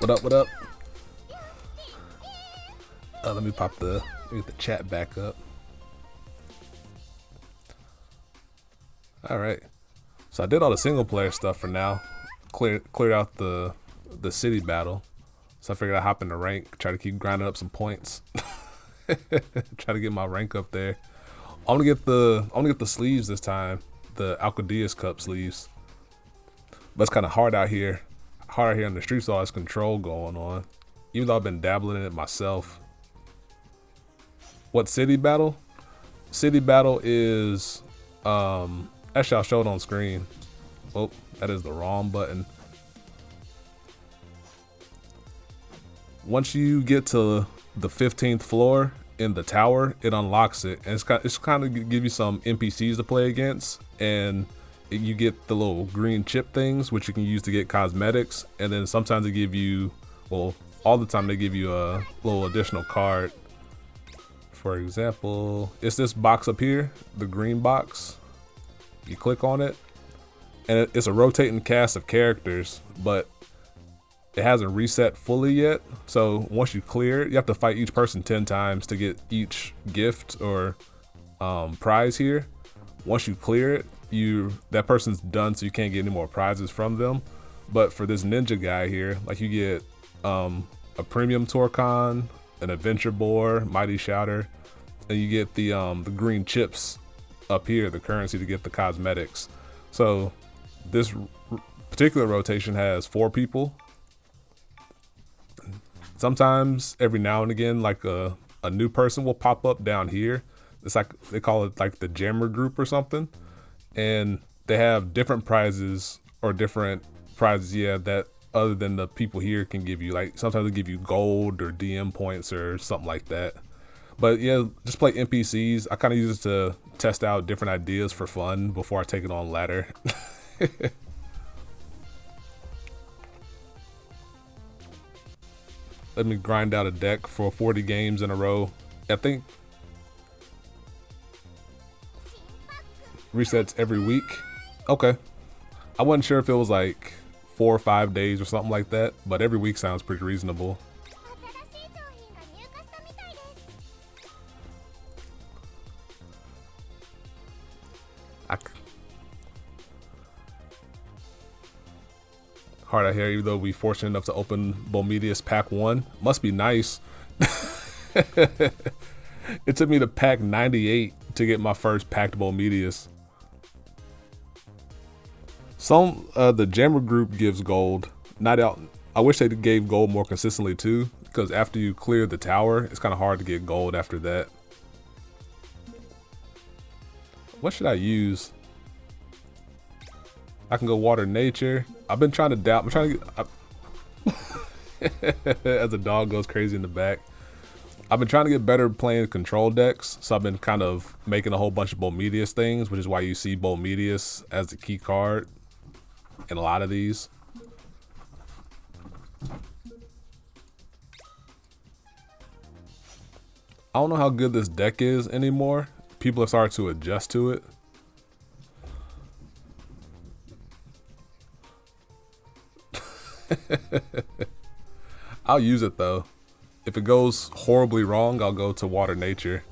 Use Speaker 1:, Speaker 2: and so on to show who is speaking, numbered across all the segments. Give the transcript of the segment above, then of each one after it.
Speaker 1: What up, what up? Let me get the chat back up. Alright. So I did all the single player stuff for now. Cleared out the city battle. So I figured I'd hop in the rank, try to keep grinding up some points. Try to get my rank up there. I'm gonna get the sleeves this time, the Alcadias Cup sleeves. But it's kinda hard out here. Hard out here in the streets with all this control going on. Even though I've been dabbling in it myself. What city battle? City battle is actually I'll show it on screen. Oh, that is the wrong button. Once you get to the 15th floor in the tower, it unlocks it, and it's kind of give you some NPCs to play against, and you get the little green chip things, which you can use to get cosmetics, and then sometimes they give you, well, all the time they give you a little additional card. For example, it's this box up here, the green box. You click on it, and it's a rotating cast of characters, but it hasn't reset fully yet. So once you clear it, you have to fight each person 10 times to get each gift or prize here. Once you clear it, that person's done, so you can't get any more prizes from them. But for this ninja guy here, like, you get a premium Torcon, an adventure boar, mighty shouter, and you get the green chips up here, the currency to get the cosmetics. So this particular rotation has 4 people. Sometimes every now and again, like a new person will pop up down here. It's like, they call it like the jammer group or something, and they have different prizes, yeah, that other than the people here can give you. Like, sometimes they give you gold or DM points or something like that. But yeah, just play NPCs. I kind of use it to test out different ideas for fun before I take it on ladder. Let me grind out a deck for 40 games in a row. I think resets every week. Okay. I wasn't sure if it was like 4 or 5 days or something like that, but every week sounds pretty reasonable. Hard out here, even though we fortunate enough to open Bomedius Pack 1. Must be nice. It took me to pack 98 to get my first packed Bomedius. The Jammer group gives gold. Not out. I wish they gave gold more consistently too, because after you clear the tower, it's kind of hard to get gold after that. What should I use? I can go water nature. I've been trying to doubt. I'm trying to get. As a dog goes crazy in the back. I've been trying to get better playing control decks, so I've been kind of making a whole bunch of Bomedius things, which is why you see Bomedius as the key card in a lot of these. I don't know how good this deck is anymore. People have started to adjust to it. I'll use it though. If it goes horribly wrong, I'll go to Water Nature.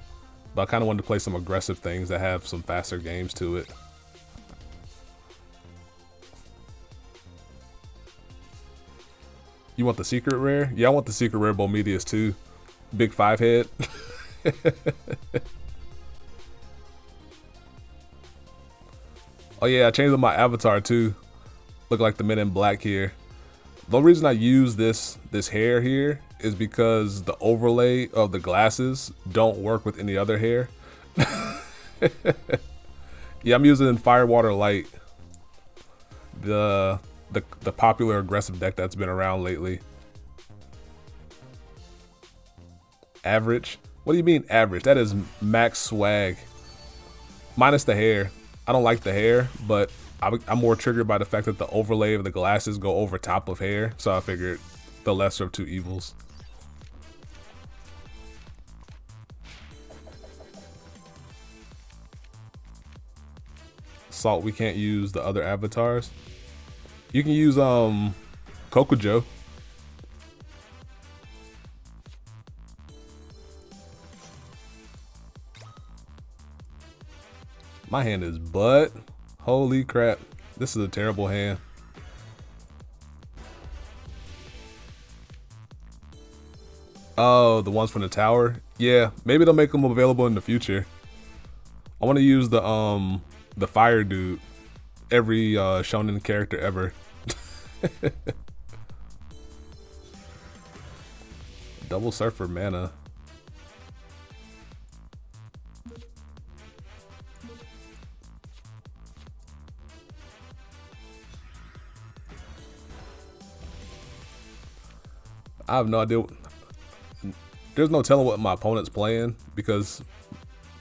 Speaker 1: But I kind of wanted to play some aggressive things that have some faster games to it. You want the secret rare? Yeah, I want the secret rare Bomedius too. Big 5 head. Oh yeah, I changed up my avatar too. Look like the Men in Black here. The only reason I use this hair here is because the overlay of the glasses don't work with any other hair. Yeah, I'm using Firewater Light, the popular aggressive deck that's been around lately. Average? What do you mean average? That is max swag. Minus the hair. I don't like the hair, but I'm more triggered by the fact that the overlay of the glasses go over top of hair, so I figured the lesser of two evils. Salt, we can't use the other avatars. You can use Kokujo. My hand is butt. Holy crap. This is a terrible hand. Oh, the ones from the tower? Yeah, maybe they'll make them available in the future. I want to use the fire dude. Every shonen character ever. Double surfer mana. I have no idea. There's no telling what my opponent's playing because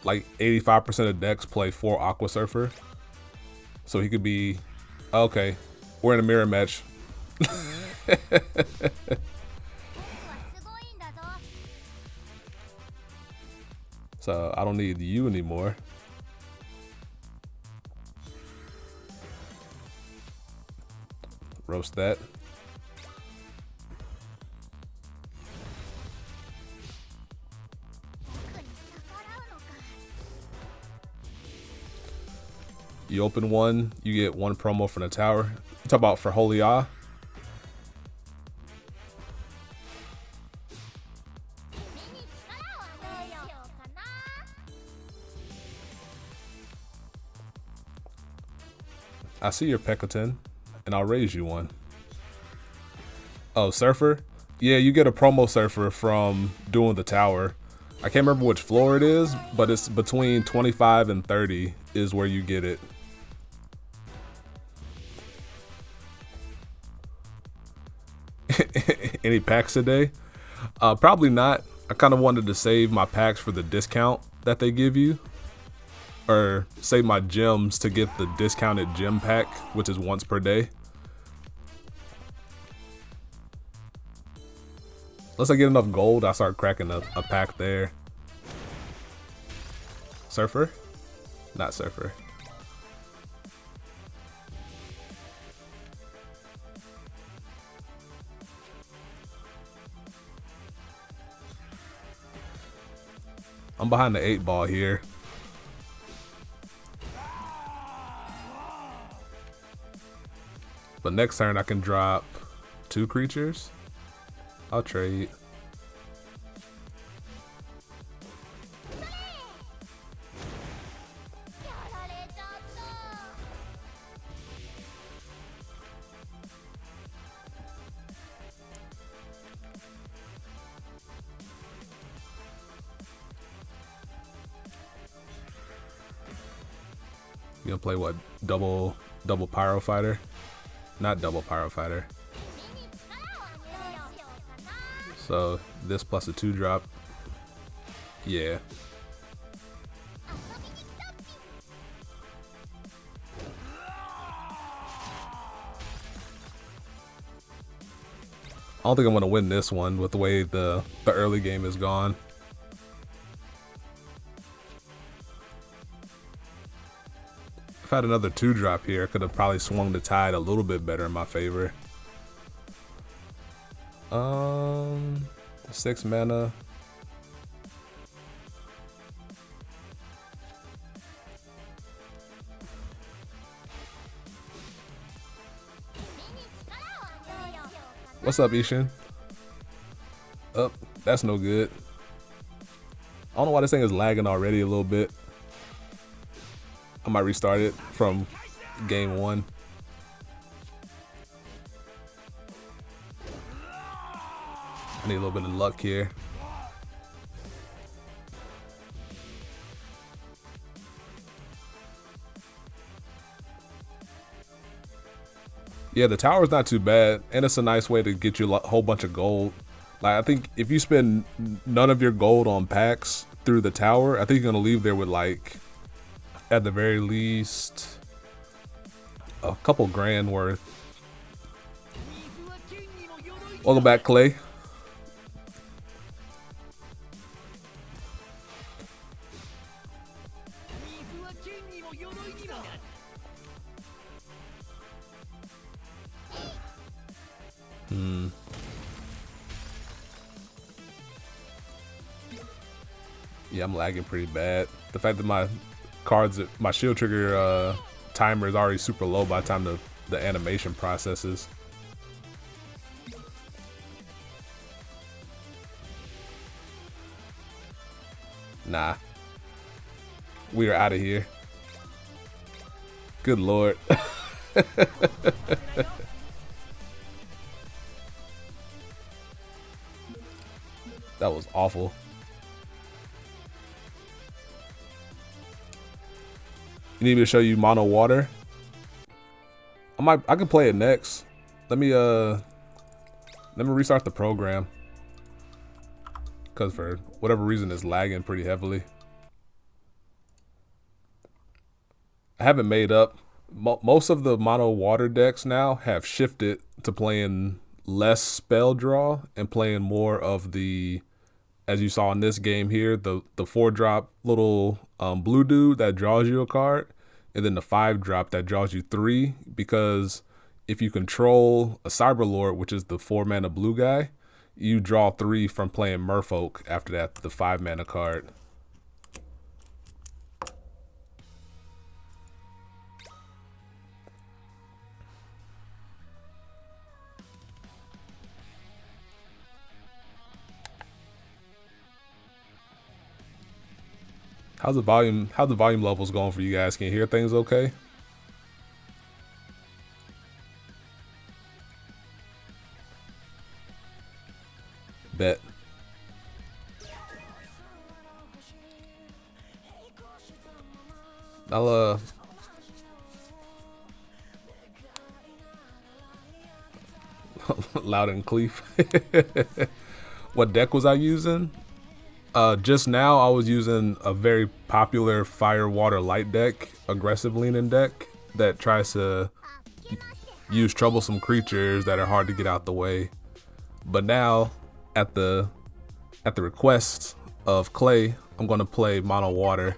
Speaker 1: like 85% of decks play 4 Aqua Surfer. So he could be, okay, we're in a mirror match. So I don't need you anymore. Roast that. You open one, you get 1 promo from the tower. You talk about for Holy Ah. I see your Pekaton, and I'll raise you one. Oh, Surfer? Yeah, you get a promo Surfer from doing the tower. I can't remember which floor it is, but it's between 25 and 30 is where you get it. Any packs today? Probably not. I kind of wanted to save my packs for the discount that they give you. Or save my gems to get the discounted gem pack, which is once per day. Once I get enough gold, I start cracking a pack there. Surfer? Not Surfer. I'm behind the 8 ball here. But next turn I can drop 2 creatures. I'll trade. You gonna play what? Double Pyro Fighter? Not double Pyro Fighter. So this plus a 2-drop. Yeah. I don't think I'm gonna win this one with the way the early game is gone. If I had another 2-drop here, I could have probably swung the tide a little bit better in my favor. 6 mana. What's up, Ishin? Oh, that's no good. I don't know why this thing is lagging already a little bit. I might restart it from game 1. I need a little bit of luck here. Yeah, the tower's not too bad, and it's a nice way to get you a whole bunch of gold. Like, I think if you spend none of your gold on packs through the tower, I think you're gonna leave there with, like, at the very least, a couple grand worth. Welcome back, Clay. Yeah, I'm lagging pretty bad. The fact that my shield trigger timer is already super low by the time the animation processes. Nah. We are out of here. Good lord. That was awful. You need me to show you mono water? I can play it next. Let me restart the program. Cause for whatever reason it's lagging pretty heavily. I haven't made up. Most of the mono water decks now have shifted to playing less spell draw and playing more of the, as you saw in this game here, the 4-drop little blue dude that draws you a card, and then the 5-drop that draws you 3, because if you control a Cyberlord, which is the 4-mana blue guy, you draw 3 from playing Merfolk after that, the 5-mana card. How's the volume levels going for you guys? Can you hear things okay? Bet. I'll Loud and Cleef. What deck was I using? Just now I was using a very popular Fire Water Light deck, aggressive leaning deck that tries to use troublesome creatures that are hard to get out the way. But now, at the request of Clay, I'm gonna play mono water.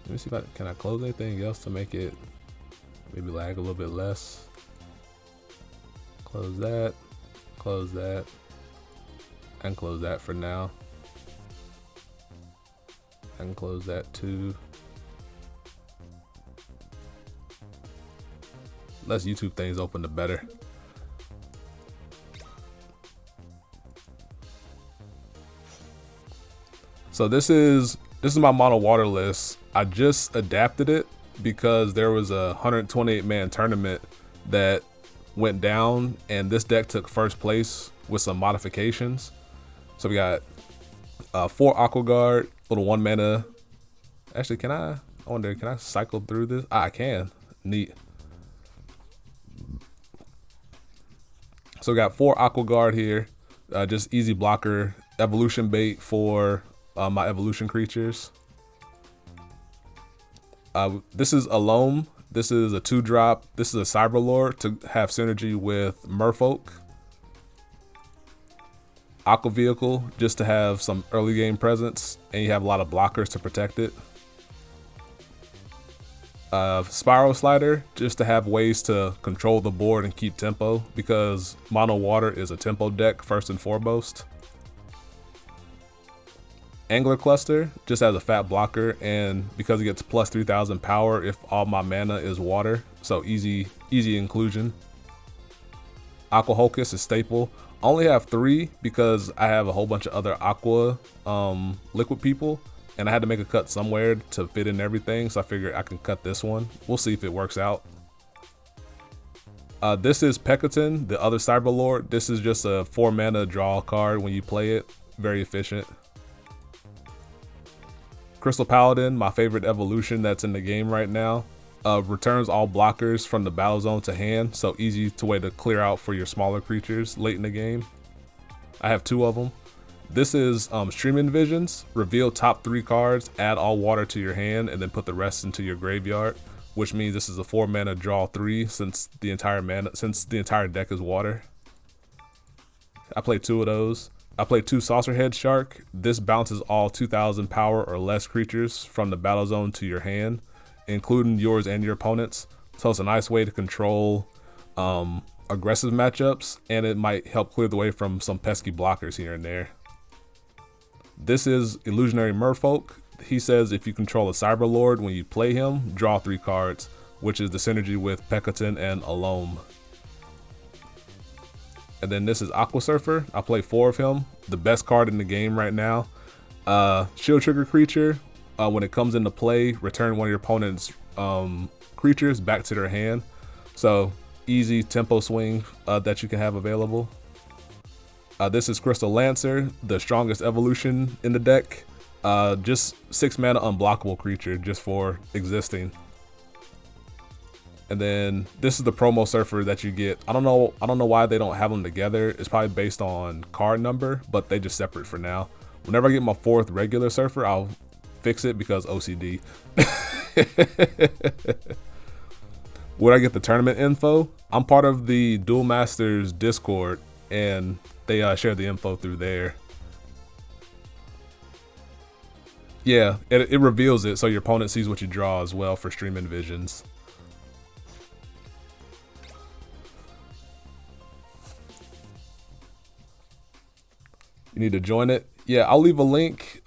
Speaker 1: Let me see if can I close anything else to make it maybe lag a little bit less. Close that, and close that for now. And close that too. Less YouTube things open, the better. So this is my mono water list. I just adapted it because there was a 128-man tournament that went down, and this deck took first place with some modifications. So we got 4 Aqua Guard, little 1 mana. Actually, can I I wonder, can I cycle through this? I can. Neat. So we got 4 Aqua Guard here. Just easy blocker. Evolution bait for my evolution creatures. This is Alome. This is a 2-drop. This is a Cyberlord to have synergy with Merfolk. Aqua Vehicle, just to have some early game presence, and you have a lot of blockers to protect it. Spiral Slider, just to have ways to control the board and keep tempo, because Mono Water is a tempo deck first and foremost. Angler Cluster, just as a fat blocker, and because it gets plus 3000 power if all my mana is water, so easy inclusion. Aqua Hocus is staple. I only have 3 because I have a whole bunch of other Aqua liquid people, and I had to make a cut somewhere to fit in everything, so I figured I can cut this one. We'll see if it works out. This is Pekaton, the other Cyberlord. This is just a 4 mana draw card when you play it. Very efficient. Crystal Paladin, my favorite evolution that's in the game right now. Returns all blockers from the battle zone to hand, so easy way to clear out for your smaller creatures late in the game. I have 2 of them. This is Streaming Visions. Reveal top 3 cards, add all water to your hand, and then put the rest into your graveyard, which means this is a 4 mana draw 3 since the entire deck is water. I play 2 of those. I play 2 Saucerhead Shark. This bounces all 2000 power or less creatures from the battle zone to your hand, including yours and your opponent's. So it's a nice way to control aggressive matchups, and it might help clear the way from some pesky blockers here and there. This is Illusionary Merfolk. He says if you control a Cyberlord when you play him, draw 3 cards, which is the synergy with Pekaton and Alome. And then this is Aqua Surfer. I play 4 of him. The best card in the game right now. Shield Trigger creature. When it comes into play, return one of your opponent's creatures back to their hand. So easy tempo swing that you can have available. This is Crystal Lancer, the strongest evolution in the deck. Just 6 mana unblockable creature just for existing. And then this is the promo surfer that you get. I don't know why they don't have them together. It's probably based on card number, but they just separate for now. Whenever I get my 4th regular surfer, I'll fix it because OCD. Where I get the tournament info? I'm part of the Duel Masters Discord, and they share the info through there. Yeah, it reveals it so your opponent sees what you draw as well for Streaming Visions. You need to join it. Yeah, I'll leave a link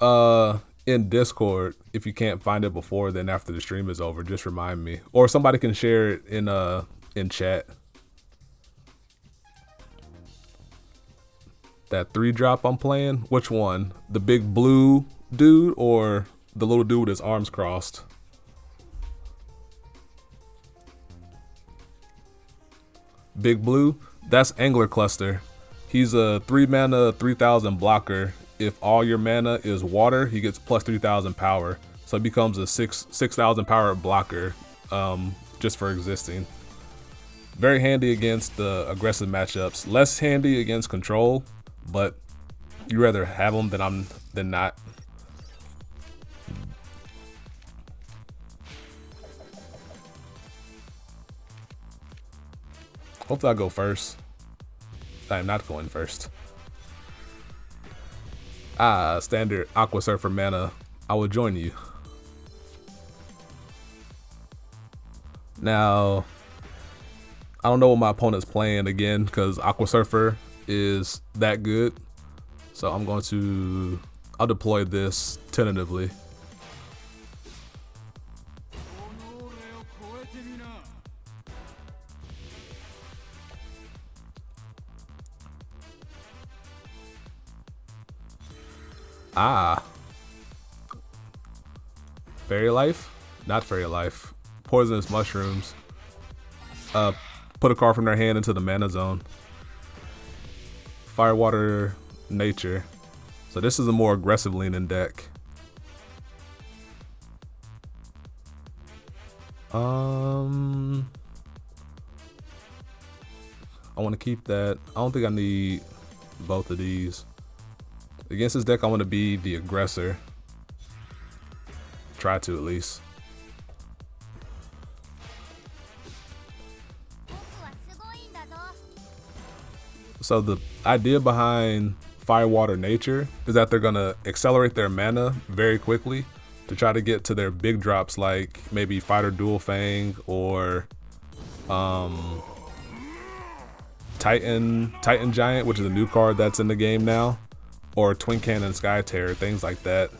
Speaker 1: in Discord. If you can't find it before, then after the stream is over, just remind me, or somebody can share it in chat. That 3-drop I'm playing, which one? The big blue dude or the little dude with his arms crossed? Big blue, that's Angler Cluster. He's a 3 mana 3000 blocker. If all your mana is water, he gets plus 3000 power. So it becomes a 6000 power blocker just for existing. Very handy against the aggressive matchups. Less handy against control, but you rather have them than not. Hopefully I go first. I'm not going first. Standard Aqua Surfer mana. I will join you. Now, I don't know what my opponent's playing again because Aqua Surfer is that good. So I'll deploy this tentatively. Fairy Life? Not Fairy Life. Poisonous Mushrooms. Put a card from their hand into the mana zone. Firewater Nature. So this is a more aggressive leaning deck. I want to keep that. I don't think I need both of these. Against this deck, I want to be the aggressor. Try to at least. So the idea behind Fire, Water, Nature is that they're gonna accelerate their mana very quickly to try to get to their big drops, like maybe Fighter Dual Fang or Titan Giant, which is a new card that's in the game now, or Twin Cannon Sky Terror, things like that.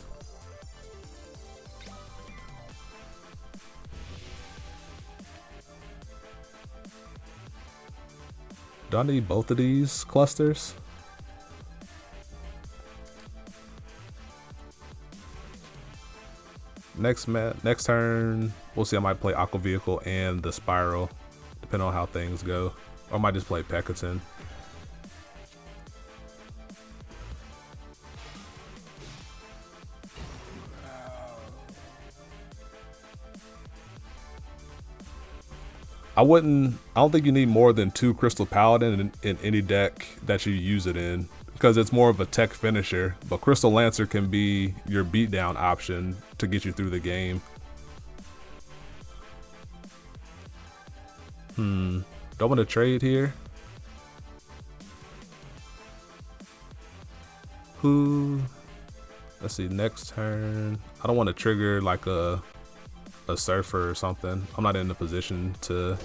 Speaker 1: Do I need both of these clusters? Next turn, we'll see. I might play Aqua Vehicle and the Spiral, depending on how things go. Or I might just play Pekaton. I don't think you need more than 2 Crystal Paladin in any deck that you use it in, because it's more of a tech finisher, but Crystal Lancer can be your beatdown option to get you through the game. Don't want to trade here. Let's see, next turn. I don't want to trigger like a Surfer or something. I'm not in the position to.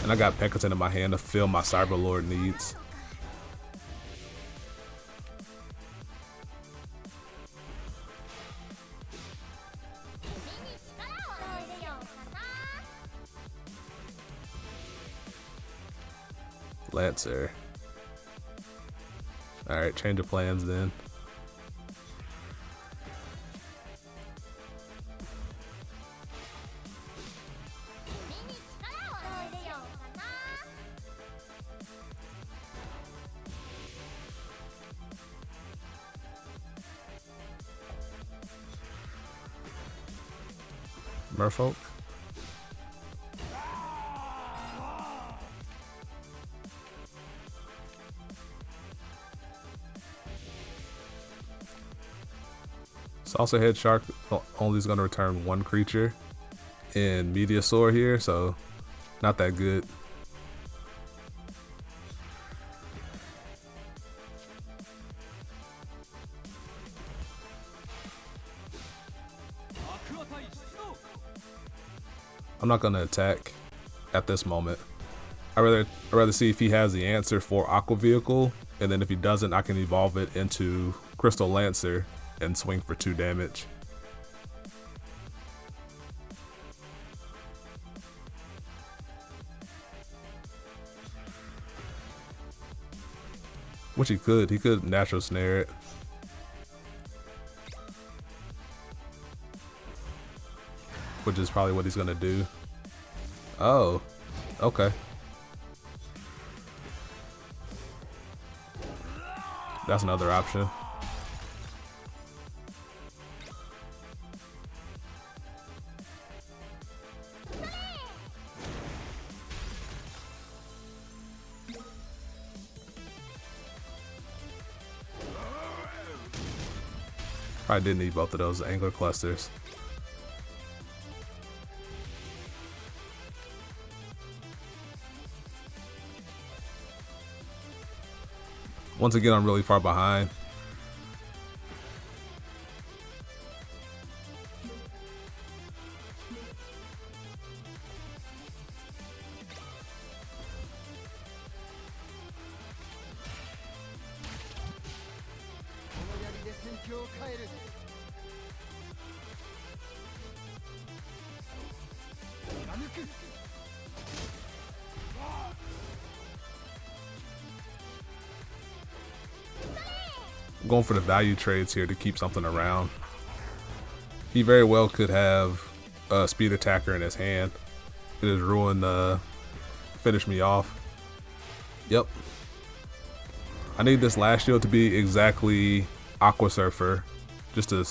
Speaker 1: And I got Pekaton in my hand to fill my Cyberlord needs. Lancer. Alright, change of plans then. Merfolk. Salsa Head Shark only is going to return 1 creature in Meteosaur here, so not that good. I'm not going to attack at this moment. I'd rather see if he has the answer for Aqua Vehicle, and then if he doesn't, I can evolve it into Crystal Lancer and swing for 2 damage. Which he could natural snare it. Which is probably what he's gonna do. Oh, okay. That's another option. Probably didn't need both of those angler clusters. Once again, I'm really far behind. I'm going for the value trades here to keep something around. He very well could have a speed attacker in his hand. It is ruin, finish me off. Yep. I need this last shield to be exactly Aqua Surfer, just to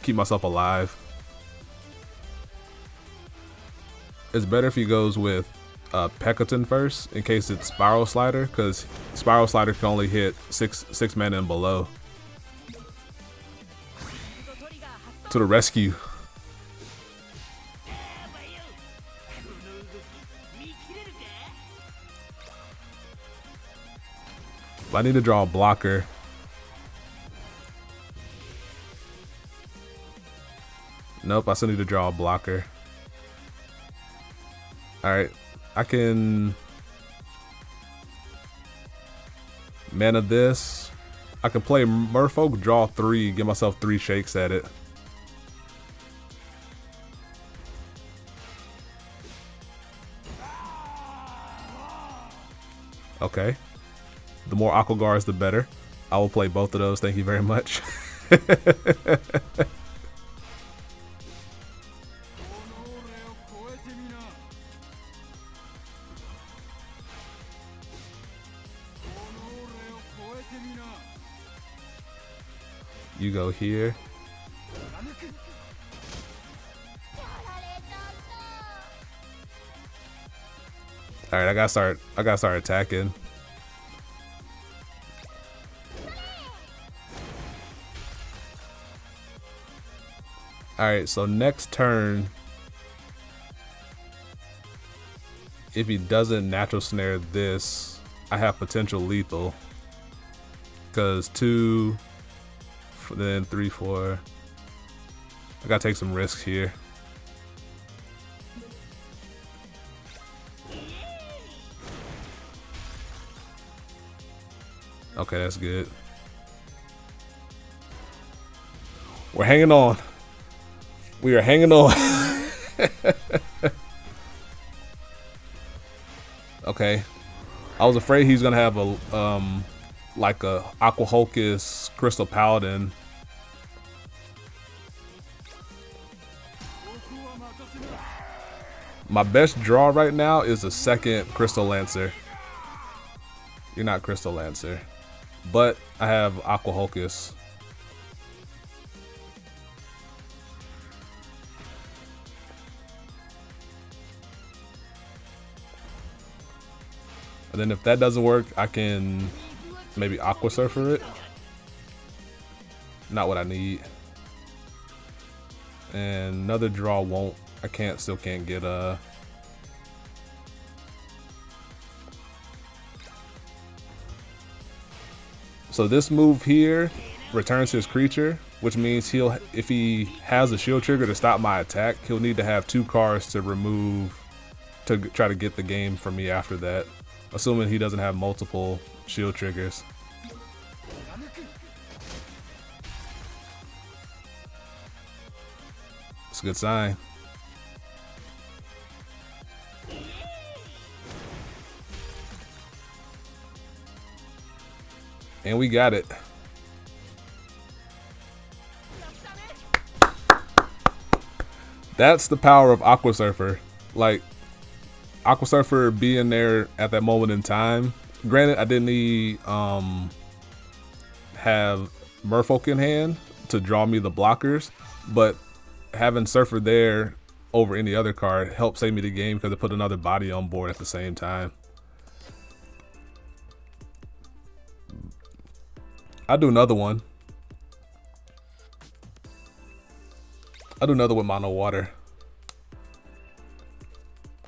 Speaker 1: keep myself alive. It's better if he goes with Pekaton first in case it's Spiral Slider, because Spiral Slider can only hit six mana and below. To the rescue. I need to draw a blocker. Nope, I still need to draw a blocker. Alright, I can mana this. I can play Merfolk, draw 3, give myself 3 shakes at it. Okay. The more Aqua Guards, the better. I will play both of those, thank you very much. You go here. All right, I gotta start attacking. All right, so next turn, if he doesn't natural snare this, I have potential lethal. Cause 2, then 3, 4. I gotta take some risks here. Okay, that's good. We're hanging on. We are hanging on. Okay. I was afraid he's gonna have a like a Aqua Hulkus Crystal Paladin. My best draw right now is a second Crystal Lancer. You're not Crystal Lancer, but I have Aqua Hulkus. And then if that doesn't work, I can maybe Aqua Surfer it. Not what I need. And another draw won't. I still can't get a. So this move here returns his creature, which means if he has a shield trigger to stop my attack, he'll need to have 2 cards to remove to try to get the game from me after that. Assuming he doesn't have multiple shield triggers. It's a good sign. And we got it. That's the power of Aqua Surfer. Like, Aqua Surfer being there at that moment in time. Granted, I didn't need have Merfolk in hand to draw me the blockers, but having Surfer there over any other card helped save me the game because it put another body on board at the same time. I'll do another one. I'll do another with Mono Water.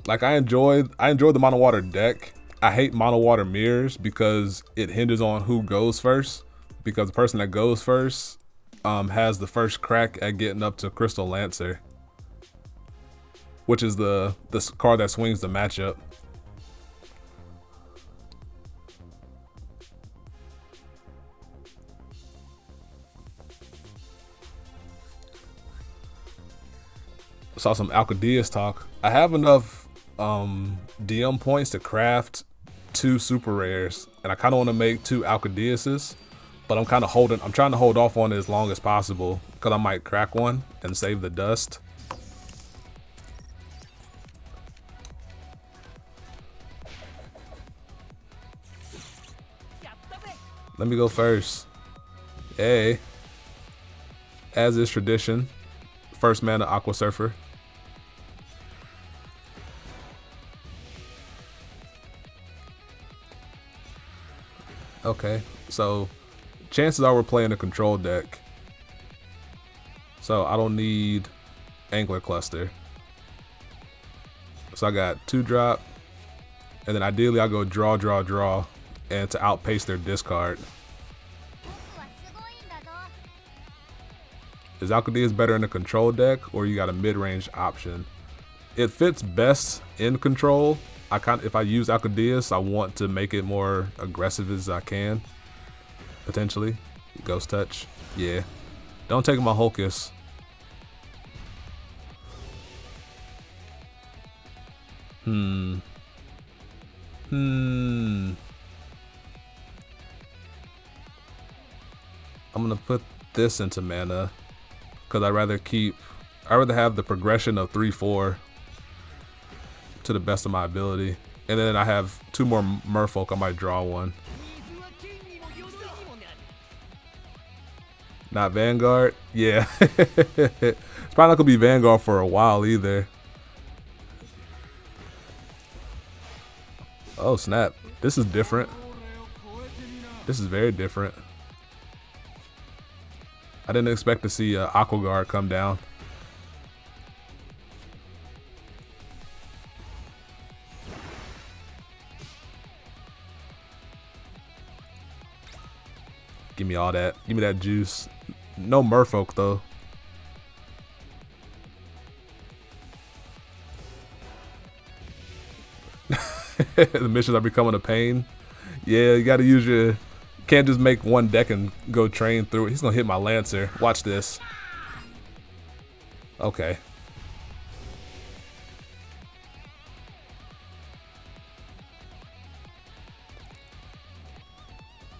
Speaker 1: Like I enjoy the Mono Water deck. I hate Mono Water mirrors because it hinges on who goes first. Because the person that goes first has the first crack at getting up to Crystal Lancer, which is the card that swings the matchup. Saw some Alcadias talk. I have enough DM points to craft 2 super rares, and I kind of want to make 2 Alcadiases, but I'm trying to hold off on it as long as possible because I might crack one and save the dust. Let me go first. Hey, as is tradition, first mana Aqua Surfer. Okay, so chances are we're playing a control deck. So I don't need Angler Cluster. So I got 2-drop, and then ideally I go draw, draw, draw, and to outpace their discard. Is Alcadias better in a control deck, or you got a mid-range option? It fits best in control. If I use Alcadias, I want to make it more aggressive as I can. Potentially. Ghost Touch. Yeah. Don't take my Hulkus. I'm gonna put this into mana because I'd rather have the progression of 3/4 to the best of my ability. And then I have 2 more Merfolk, I might draw one. Not Vanguard? Yeah. It's probably not gonna be Vanguard for a while either. Oh snap, this is different. This is very different. I didn't expect to see Aqua Guard come down. Give me all that. Give me that juice. No Merfolk though. The missions are becoming a pain. Yeah, you gotta use your... Can't just make one deck and go train through it. He's gonna hit my Lancer. Watch this. Okay.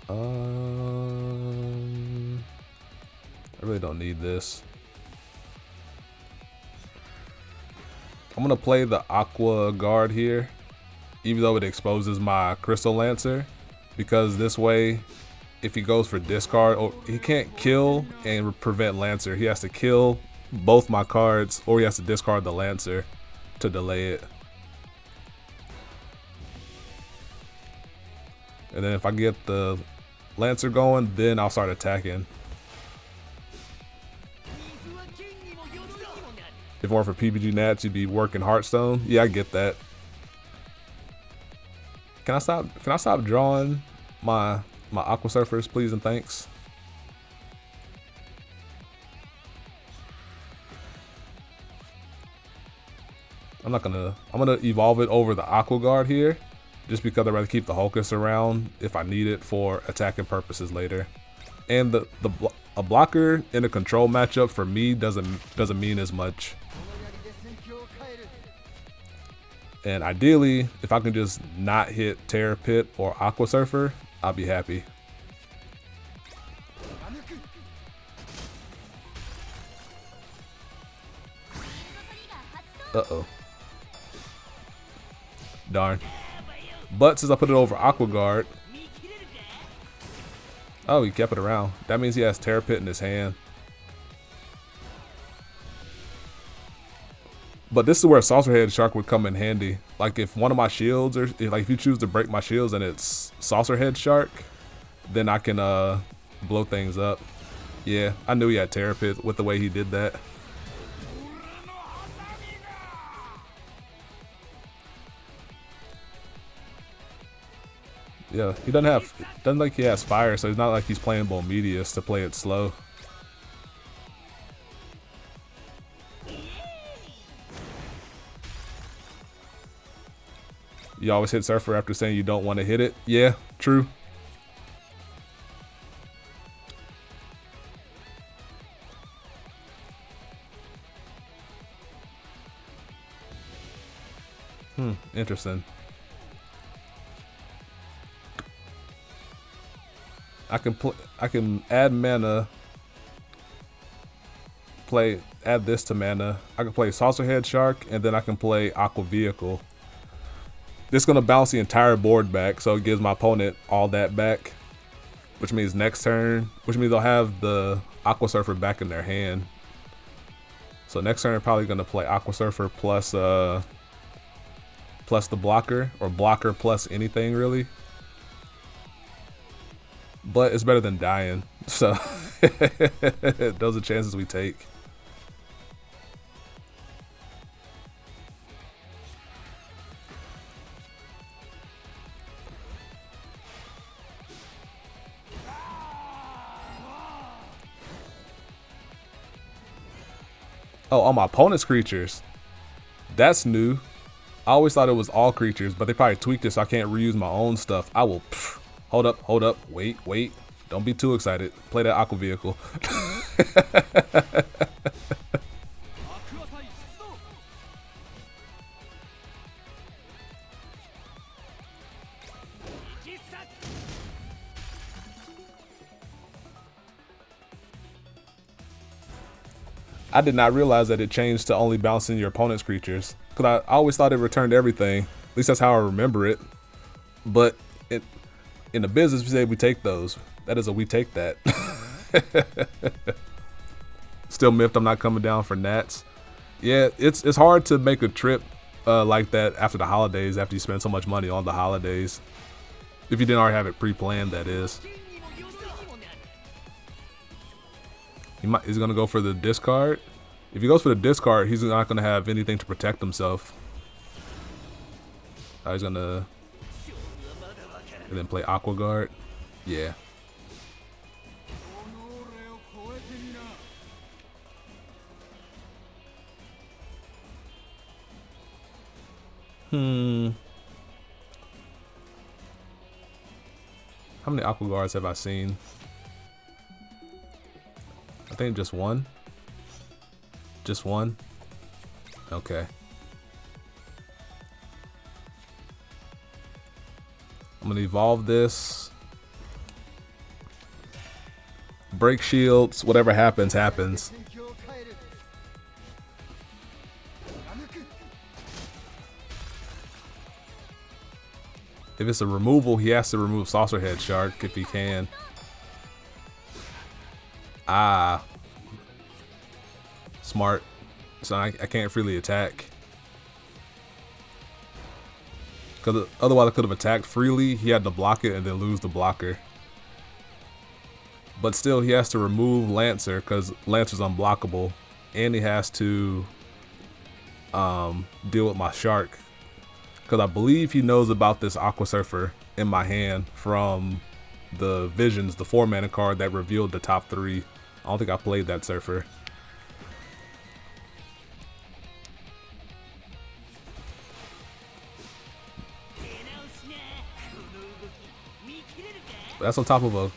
Speaker 1: I really don't need this. I'm gonna play the Aqua Guard here, even though it exposes my Crystal Lancer, because this way, if he goes for discard, he can't kill and prevent Lancer. He has to kill both my cards, or he has to discard the Lancer to delay it. And then if I get the Lancer going, then I'll start attacking. If it weren't for PBG Nats, you'd be working Hearthstone. Yeah, I get that. Can I stop drawing my Aqua Surfers, please and thanks? I'm gonna evolve it over the Aqua Guard here, just because I'd rather keep the Hulkus around if I need it for attacking purposes later. And a blocker in a control matchup for me doesn't mean as much. And ideally, if I can just not hit Terror Pit or Aqua Surfer, I'll be happy. Uh-oh. Darn. But since I put it over Aqua Guard... Oh, he kept it around. That means he has Terror Pit in his hand. But this is where Saucerhead Shark would come in handy. Like if one of my shields, or if you choose to break my shields and it's Saucerhead Shark, then I can blow things up. Yeah, I knew he had Terror Pit with the way he did that. Yeah, he doesn't like he has fire, so it's not like he's playing Bomedius to play it slow. You always hit Surfer after saying you don't want to hit it. Yeah, true. Interesting. I can add mana. Add this to mana. I can play Saucerhead Shark, and then I can play Aqua Vehicle. This is gonna bounce the entire board back, so it gives my opponent all that back. Which means next turn, which means they'll have the Aqua Surfer back in their hand. So next turn, I'm probably gonna play Aqua Surfer plus the blocker, or blocker plus anything really. but it's better than dying. So those are chances we take. Oh, on my opponent's creatures. That's new. I always thought it was all creatures, but they probably tweaked it so I can't reuse my own stuff. I will. Hold up. Wait. Don't be too excited. Play that aqua vehicle. I did not realize that it changed to only bouncing your opponent's creatures. Because I always thought it returned everything. At least that's how I remember it. But in the business, we say we take those. That is a we take that. Still miffed I'm not coming down for Nats. Yeah, it's hard to make a trip like that after the holidays, after you spend so much money on the holidays. If you didn't already have it pre-planned, that is. He's going to go for the discard. If he goes for the discard, he's not going to have anything to protect himself. He's going to... And then play Aqua Guard. Yeah. How many Aqua Guards have I seen? I think just one. Just one? Okay. I'm gonna evolve this. Break shields. Whatever happens, happens. If it's a removal, he has to remove Saucerhead Shark if he can. Ah. Smart. So I can't freely attack. Because otherwise I could have attacked freely. He had to block it and then lose the blocker. But still, he has to remove Lancer because Lancer's unblockable. And he has to deal with my Shark. Because I believe he knows about this Aqua Surfer in my hand from the Visions, the 4-mana card that revealed the top 3. I don't think I played that Surfer. That's on top of a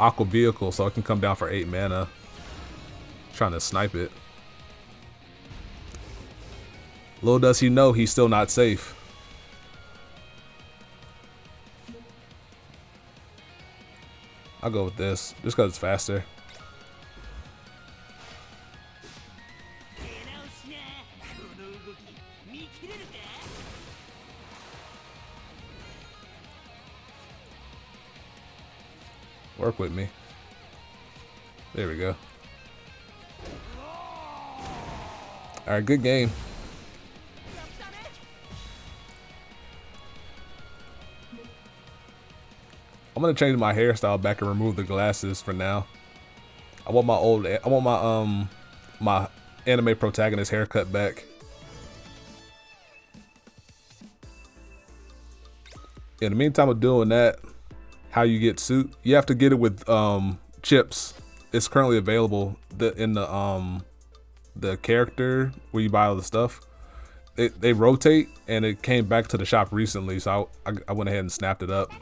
Speaker 1: Aqua vehicle, so it can come down for 8 mana. Trying to snipe it. Little does he know he's still not safe. I'll go with this, just because it's faster. Work with me. There we go. Alright, good game. I'm gonna change my hairstyle back and remove the glasses for now. I want my anime protagonist haircut back. In the meantime of doing that, how you get suit? You have to get it with chips. It's currently available in the character where you buy all the stuff. They rotate, and it came back to the shop recently, so I went ahead and snapped it up.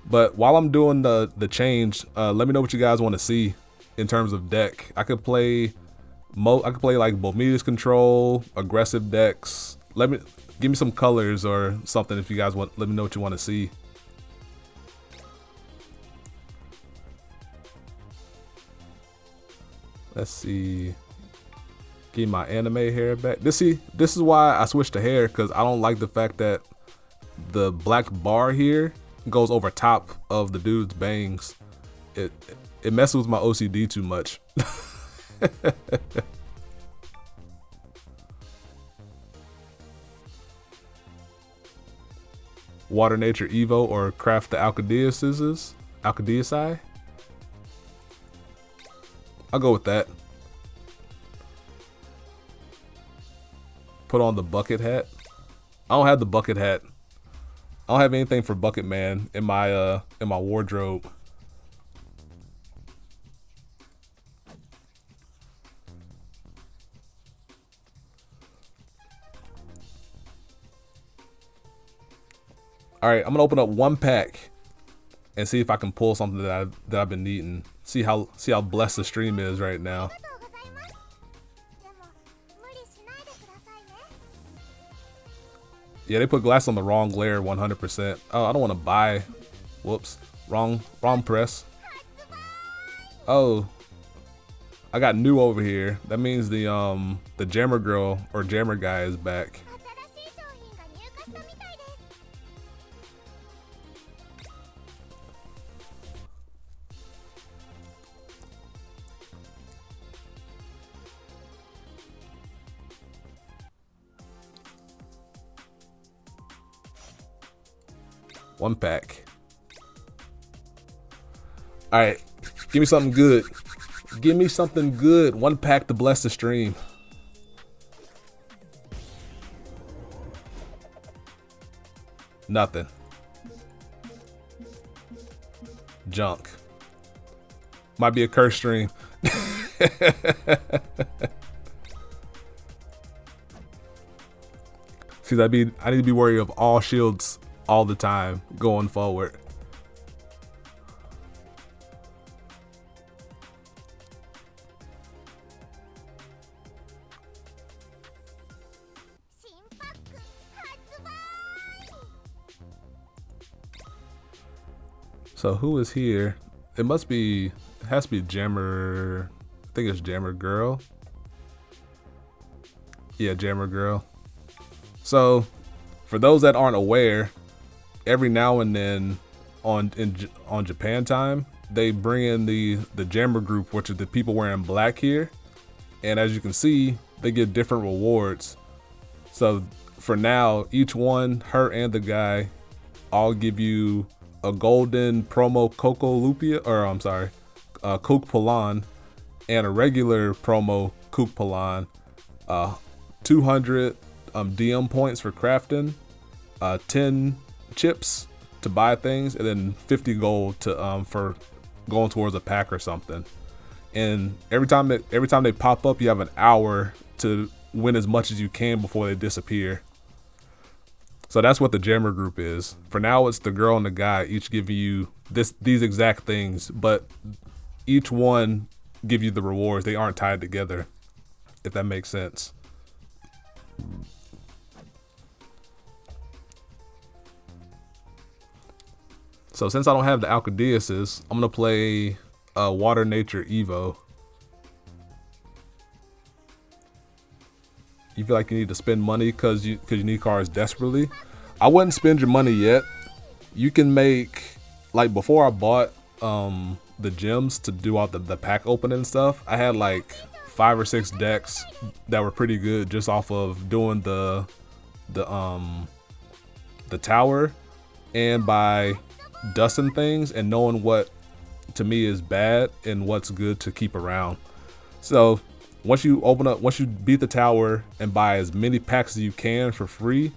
Speaker 1: But while I'm doing the change, let me know what you guys want to see in terms of deck. I could play like Bomides control, aggressive decks. Give me some colors or something if you guys want. Let me know what you want to see. Let's see. Get my anime hair back. This is why I switched to hair, because I don't like the fact that the black bar here goes over top of the dude's bangs. It messes with my OCD too much. Water Nature Evo or craft the Alcadeusii. I'll go with that. Put on the bucket hat. I don't have the bucket hat. I don't have anything for Bucket Man in my wardrobe. All right, I'm gonna open up one pack and see if I can pull something that I've been needing. See how blessed the stream is right now. Yeah, they put glass on the wrong layer 100%. Oh, I don't want to buy. Whoops, wrong press. Oh, I got new over here. That means the Jammer girl or Jammer guy is back. One pack. All right, give me something good. Give me something good. One pack to bless the stream. Nothing. Junk. Might be a curse stream. See, I need to be worried of all shields all the time going forward. So who is here? It has to be Jammer. I think it's Jammer Girl. Yeah, Jammer Girl. So for those that aren't aware, every now and then on Japan time, they bring in the Jammer group, which are the people wearing black here. And as you can see, they get different rewards. So for now, each one, her and the guy, all give you a golden promo Coco Lupia, or I'm sorry, Cook Palan, and a regular promo Cook Palan. 200 DM points for crafting, 10 chips to buy things, and then 50 gold to for going towards a pack or something. And every time they pop up, you have an hour to win as much as you can before they disappear. So that's what the Jammer group is. For now, it's the girl and the guy each give you these exact things, but each one give you the rewards. They aren't tied together, if that makes sense. So since I don't have the Alcadeuses, I'm gonna play Water Nature Evo. You feel like you need to spend money because you need cards desperately? I wouldn't spend your money yet. You can make, like, before I bought the gems to do all the pack opening and stuff, I had like 5 or 6 decks that were pretty good just off of doing the tower and by dusting things and knowing what to me is bad and what's good to keep around. So once you beat the tower and buy as many packs as you can for free,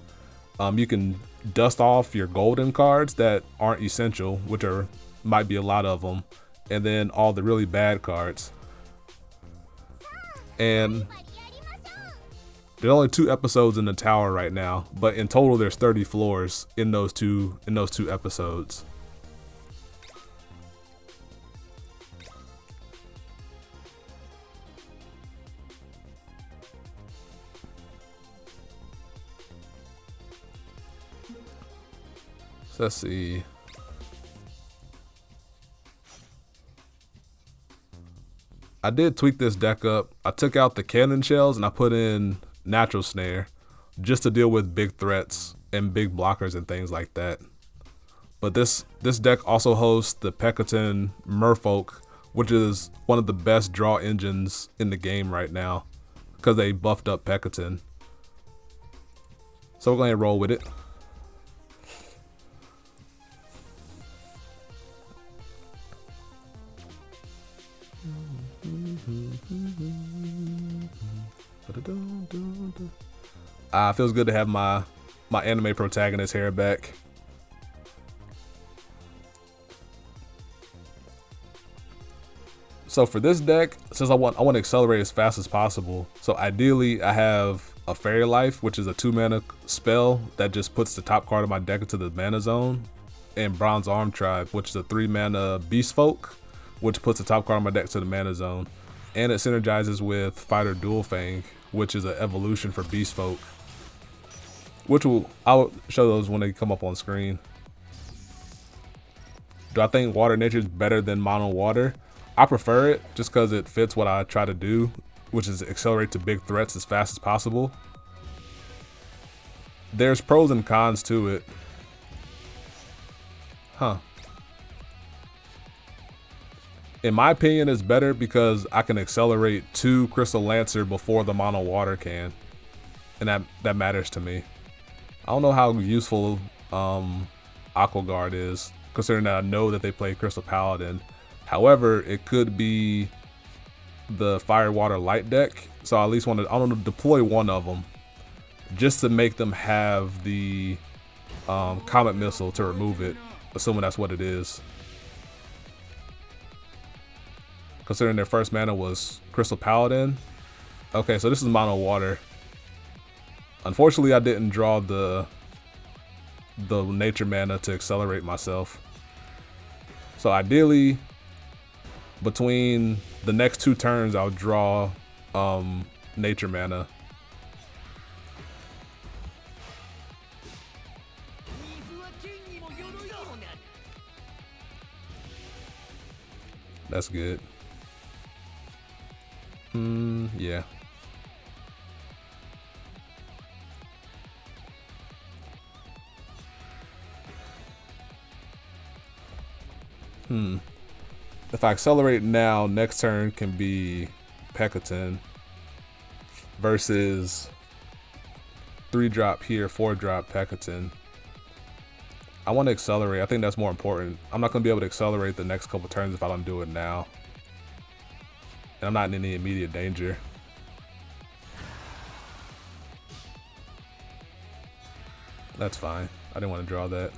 Speaker 1: you can dust off your golden cards that aren't essential, which might be a lot of them, and then all the really bad cards. And there's only 2 episodes in the tower right now, but in total there's 30 floors in those two episodes. So let's see. I did tweak this deck up. I took out the cannon shells and I put in natural snare just to deal with big threats and big blockers and things like that. But this deck also hosts the Pekaton Merfolk, which is one of the best draw engines in the game right now because they buffed up Pekaton. So we're going to roll with it. Feels good to have my anime protagonist hair back. So for this deck, since I want to accelerate as fast as possible, so ideally I have a Fairy Life, which is a 2-mana spell that just puts the top card of my deck into the mana zone, and Bronze Arm Tribe, which is a 3-mana Beast Folk, which puts the top card of my deck to the mana zone, and it synergizes with Fighter Dual Fang, which is an evolution for Beast Folk, which I'll show those when they come up on screen. Do I think Water Nature is better than Mono Water? I prefer it just because it fits what I try to do, which is accelerate to big threats as fast as possible. There's pros and cons to it. Huh. In my opinion, it's better because I can accelerate to Crystal Lancer before the Mono Water can. And that matters to me. I don't know how useful Aqua Guard is, considering that I know that they play Crystal Paladin. However, it could be the Fire Water Light deck, so I at least want to deploy one of them just to make them have the Comet Missile to remove it, assuming that's what it is. Considering their first mana was Crystal Paladin. Okay, so this is Mono Water. Unfortunately, I didn't draw the nature mana to accelerate myself. So ideally, between the next 2 turns, I'll draw nature mana. That's good. Yeah. If I accelerate now, next turn can be Pekaton versus 3-drop here, 4-drop Pekaton. I want to accelerate. I think that's more important. I'm not going to be able to accelerate the next couple turns if I don't do it now. And I'm not in any immediate danger. That's fine. I didn't want to draw that.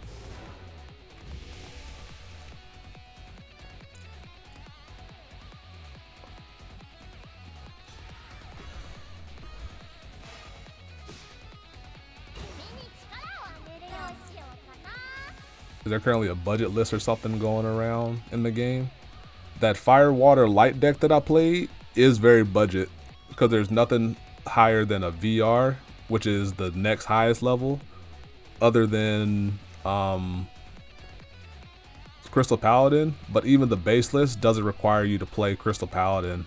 Speaker 1: Is there currently a budget list or something going around in the game? That Fire Water Light deck that I played is very budget because there's nothing higher than a VR, which is the next highest level, other than Crystal Paladin. But even the base list doesn't require you to play Crystal Paladin.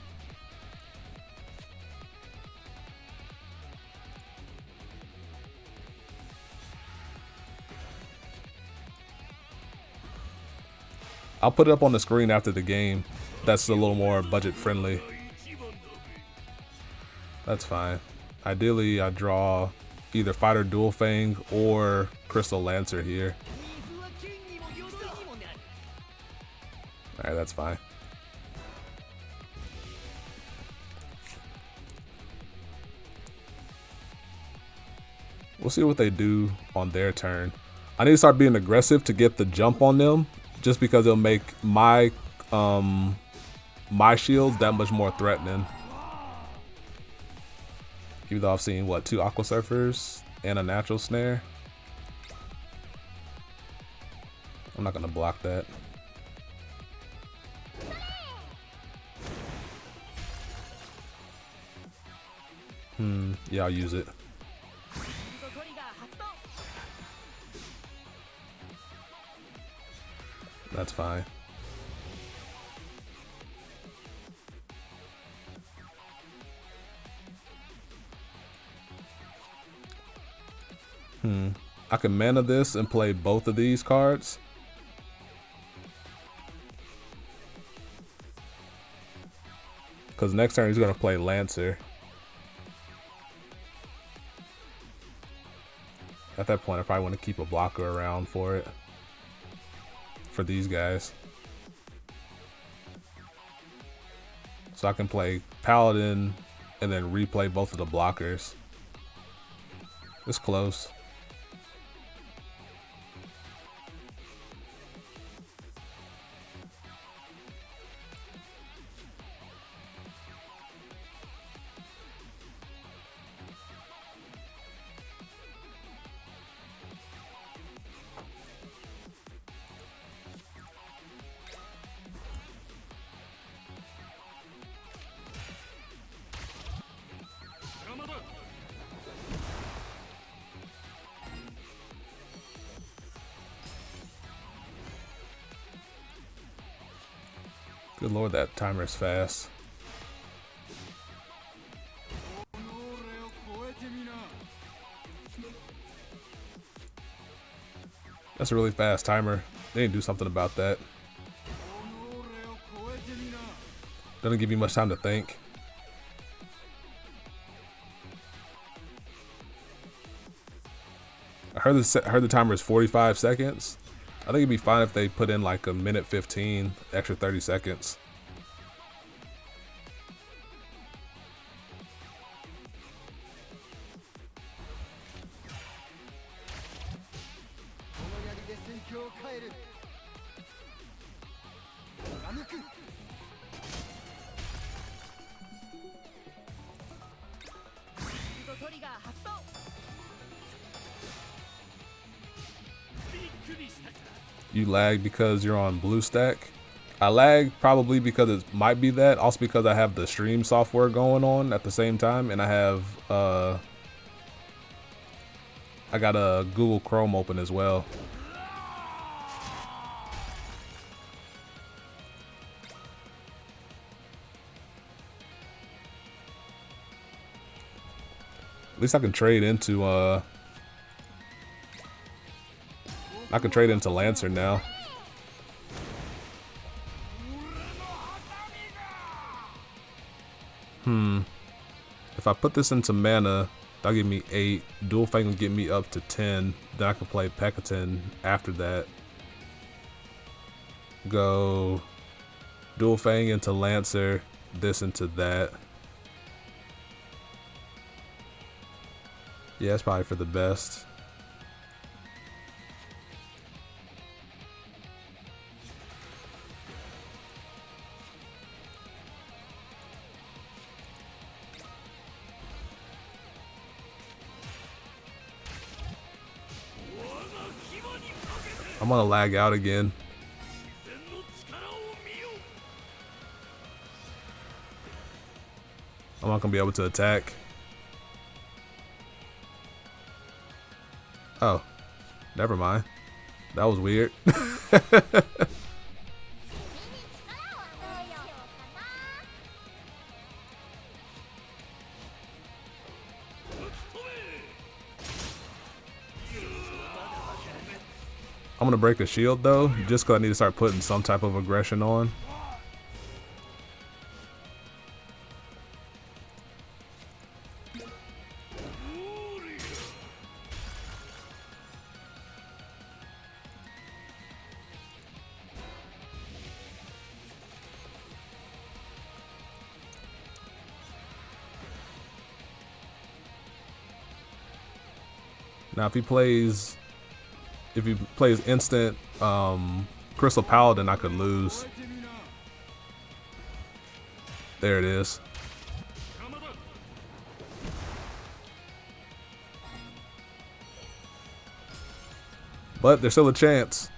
Speaker 1: I'll put it up on the screen after the game. That's a little more budget friendly. That's fine. Ideally, I draw either Fighter Dual Fang or Crystal Lancer here. Alright, that's fine. We'll see what they do on their turn. I need to start being aggressive to get the jump on them, just because it'll make my my shields that much more threatening. Even though I've seen, what, 2 Aqua Surfers and a Natural Snare. I'm not gonna block that. Yeah, I'll use it. That's fine. I can mana this and play both of these cards. Because next turn he's going to play Lancer. At that point I probably want to keep a blocker around for it. For these guys. So I can play Paladin and then replay both of the blockers. It's close. Good lord, that timer is fast. That's a really fast timer. They need to do something about that. Doesn't give you much time to think. I heard the timer is 45 seconds. I think it'd be fine if they put in like a minute 15, extra 30 seconds. You lag because you're on blue stack. I lag probably because it might be that. Also because I have the stream software going on at the same time, and I have I got a Google Chrome open as well. At least I can trade into Lancer now. If I put this into mana, that'll give me 8. Dual Fang will get me up to 10. Then I can play Pekaton after that. Go Dual Fang into Lancer, this into that. Yeah, that's probably for the best. I'm gonna lag out again. I'm not gonna be able to attack. Oh, never mind. That was weird. I'm gonna break the shield though, just because I need to start putting some type of aggression on. Now if he plays instant Crystal Paladin, I could lose. There it is. But there's still a chance.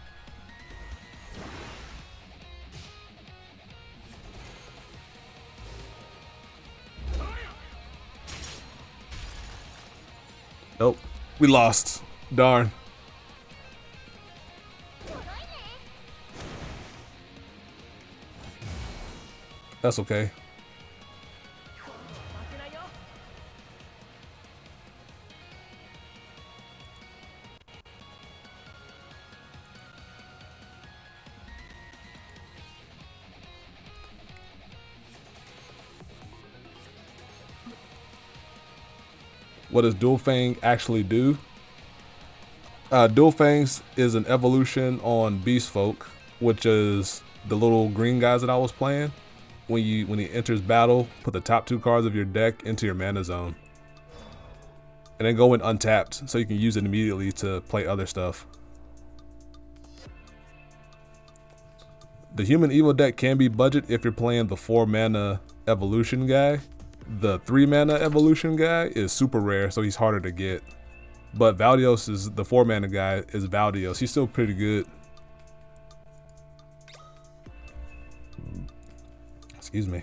Speaker 1: Nope. We lost. Darn. That's okay. What does Dual Fang actually do? Dual Fangs is an evolution on Beast Folk, which is the little green guys that I was playing. when he enters battle, put the top 2 cards of your deck into your mana zone. And then go in untapped so you can use it immediately to play other stuff. The Human Evil deck can be budget if you're playing the 4 mana evolution guy. The 3 mana evolution guy is super rare, so he's harder to get. But Valdios is the 4 mana guy is Valdios. He's still pretty good. Excuse me.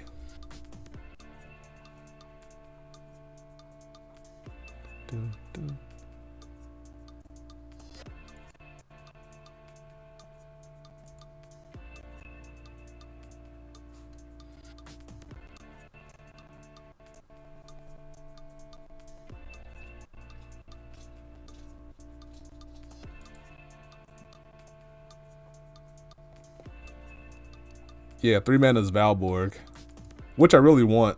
Speaker 1: Yeah, 3 mana is Valborg, which I really want.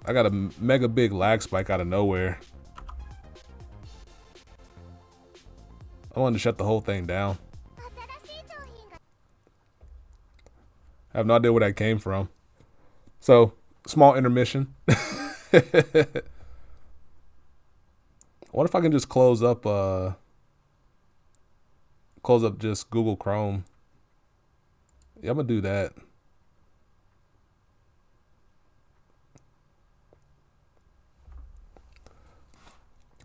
Speaker 1: I got a mega big lag spike out of nowhere. I wanted to shut the whole thing down. I have no idea where that came from. So, small intermission. What if I can just close up just Google Chrome? Yeah, I'm gonna do that.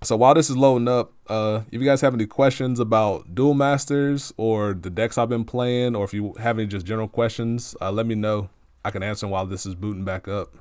Speaker 1: So while this is loading up, if you guys have any questions about Duel Masters or the decks I've been playing, or if you have any just general questions, let me know. I can answer them while this is booting back up.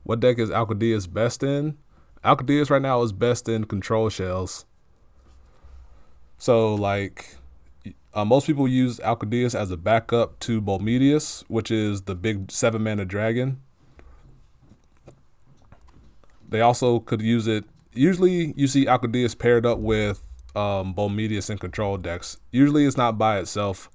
Speaker 1: What deck is Alcadius best in? Alcadius right now is best in control shells. So like most people use Alcadius as a backup to Bolmedius, which is the big 7 mana dragon. They also could use it. Usually you see Alcadius paired up with Bolmedius in control decks. Usually it's not by itself.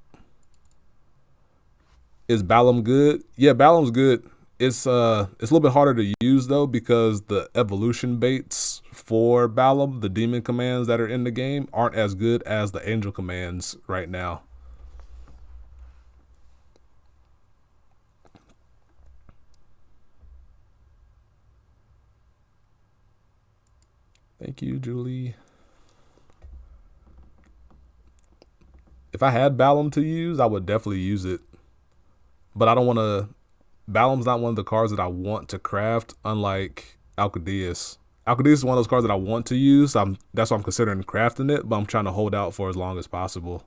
Speaker 1: Is Balam good? Yeah, Balam's good. It's a little bit harder to use though, because the evolution baits for Balam, the demon commands that are in the game, aren't as good as the angel commands right now. Thank you, Julie. If I had Balam to use, I would definitely use it. But I don't want to... Balam's not one of the cards that I want to craft, unlike Alcadius. Alcadius is one of those cards that I want to use. That's why I'm considering crafting it, but I'm trying to hold out for as long as possible.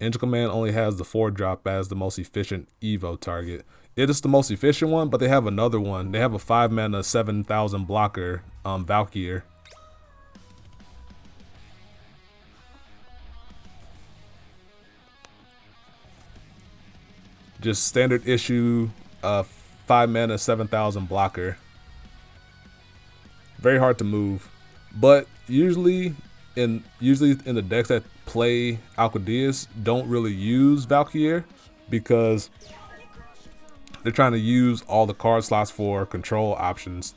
Speaker 1: Angel Command only has the 4-drop as the most efficient Evo target. It is the most efficient one, but they have another one. They have a 5 mana 7,000 blocker, Valkyr. Just standard issue, 5 mana 7,000 blocker. Very hard to move, but usually in the decks that play Alcadius don't really use Valkyr because they're trying to use all the card slots for control options.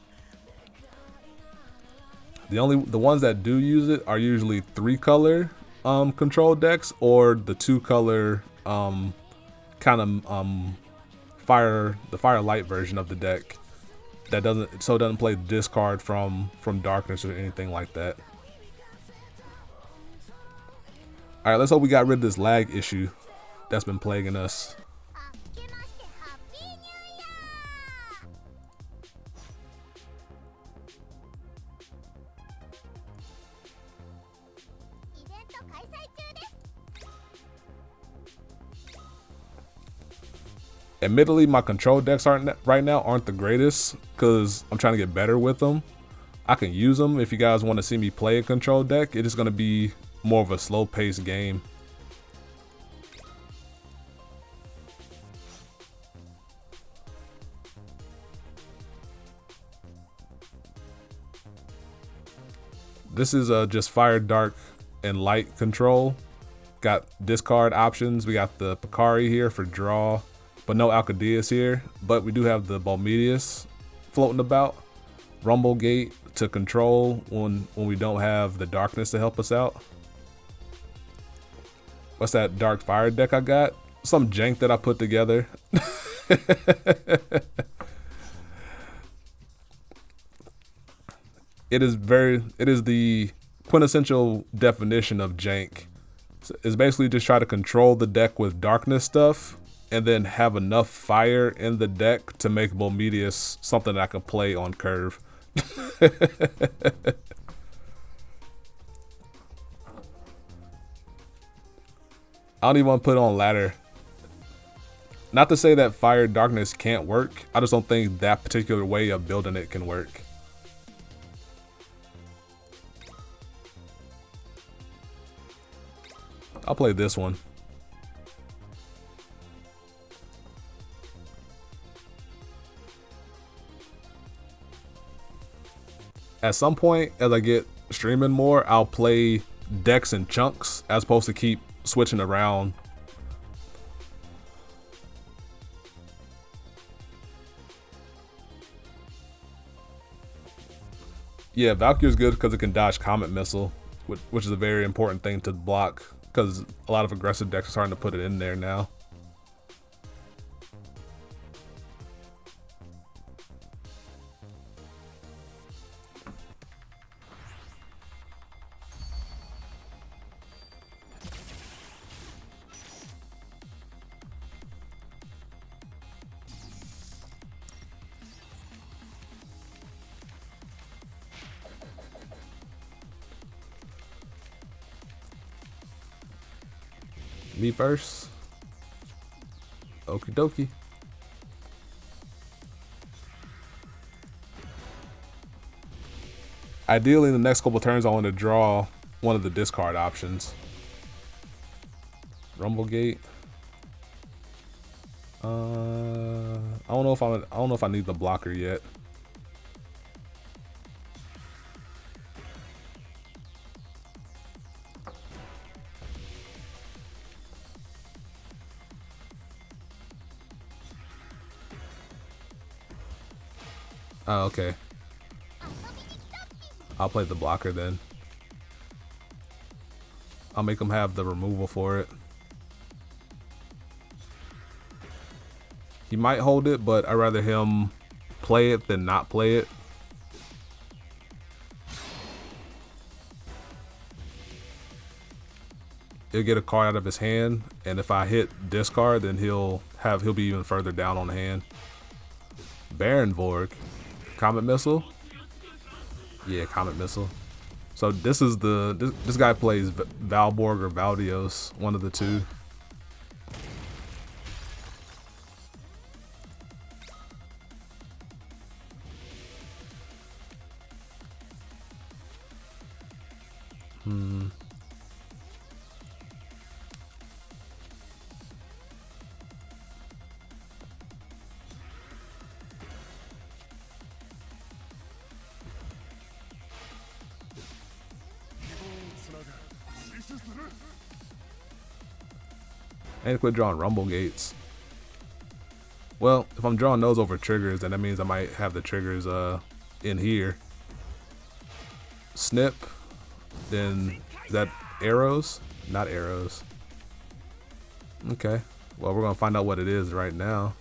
Speaker 1: The ones that do use it are usually 3-color control decks, or the 2-color kind of the fire light version of the deck that doesn't play discard from darkness or anything like that. All right, let's hope we got rid of this lag issue that's been plaguing us. Admittedly, my control decks aren't the greatest because I'm trying to get better with them. I can use them if you guys want to see me play a control deck. It is going to be more of a slow-paced game. This is just fire, dark, and light control. Got discard options. We got the Picari here for draw, but no Alcadius here. But we do have the Balmedius floating about. Rumble Gate to control when we don't have the darkness to help us out. What's that dark fire deck I got? Some jank that I put together. It is the quintessential definition of jank. It's basically just try to control the deck with darkness stuff and then have enough fire in the deck to make Balmedius something that I can play on curve. I don't even want to put it on ladder. Not to say that fire darkness can't work. I just don't think that particular way of building it can work. I'll play this one. At some point, as I get streaming more, I'll play decks in chunks as opposed to keep switching around. Yeah, Valkyrie's good because it can dodge Comet Missile, which is a very important thing to block because a lot of aggressive decks are starting to put it in there now. Me first. Okie dokie. Ideally, in the next couple turns, I want to draw one of the discard options. Rumble Gate. I don't know if I need the blocker yet. Oh, okay. I'll play the blocker then. I'll make him have the removal for it. He might hold it, but I'd rather him play it than not play it. He'll get a card out of his hand, and if I hit discard, then he'll be even further down on the hand. Baron Vorg. Comet Missile? Yeah, Comet Missile. So this is this guy plays Valborg or Valdios, one of the two. And quit drawing Rumble Gates. Well, if I'm drawing those over triggers, then that means I might have the triggers in here. Snip. Then is that arrows? Not arrows. Okay. Well, we're gonna find out what it is right now.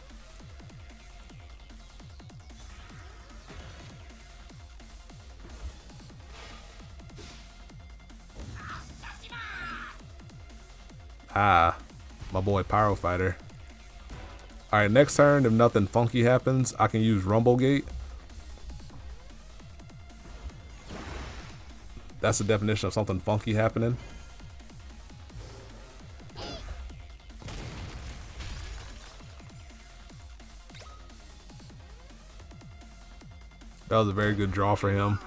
Speaker 1: Ah, my boy Pyro Fighter. Alright, next turn, if nothing funky happens, I can use Rumble Gate. That's the definition of something funky happening. That was a very good draw for him.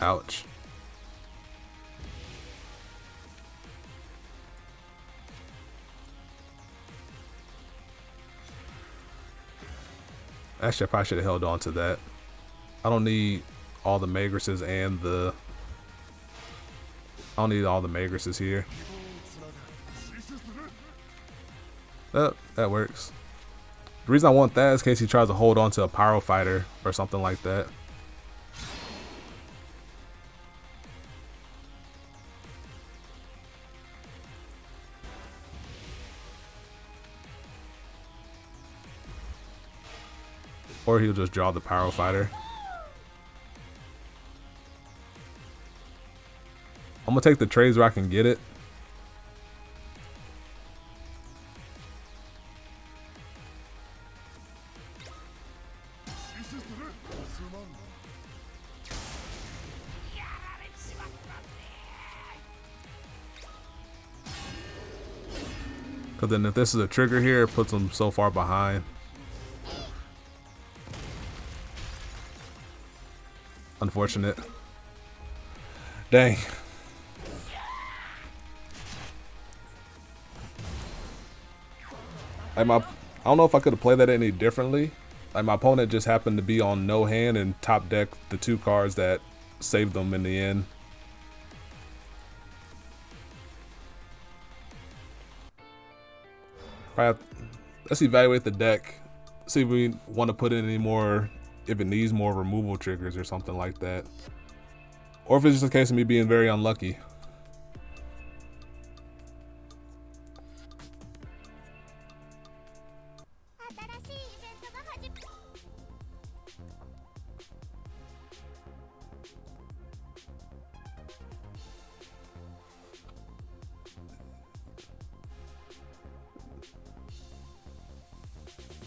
Speaker 1: Ouch. Actually, I probably should have held on to that. I don't need all the Magruses and the... I don't need all the Magruses here. That works. The reason I want that is in case he tries to hold on to a Pyro Fighter or something like that. Or he'll just draw the Pyro Fighter. I'm gonna take the trades where I can get it. Because then if this is a trigger here, it puts them so far behind. Unfortunate. Dang. I don't know if I could have played that any differently. Like my opponent just happened to be on no hand and top deck the 2 cards that saved them in the end. Let's evaluate the deck. See if we want to put in any more, if it needs more removal triggers or something like that. Or if it's just a case of me being very unlucky.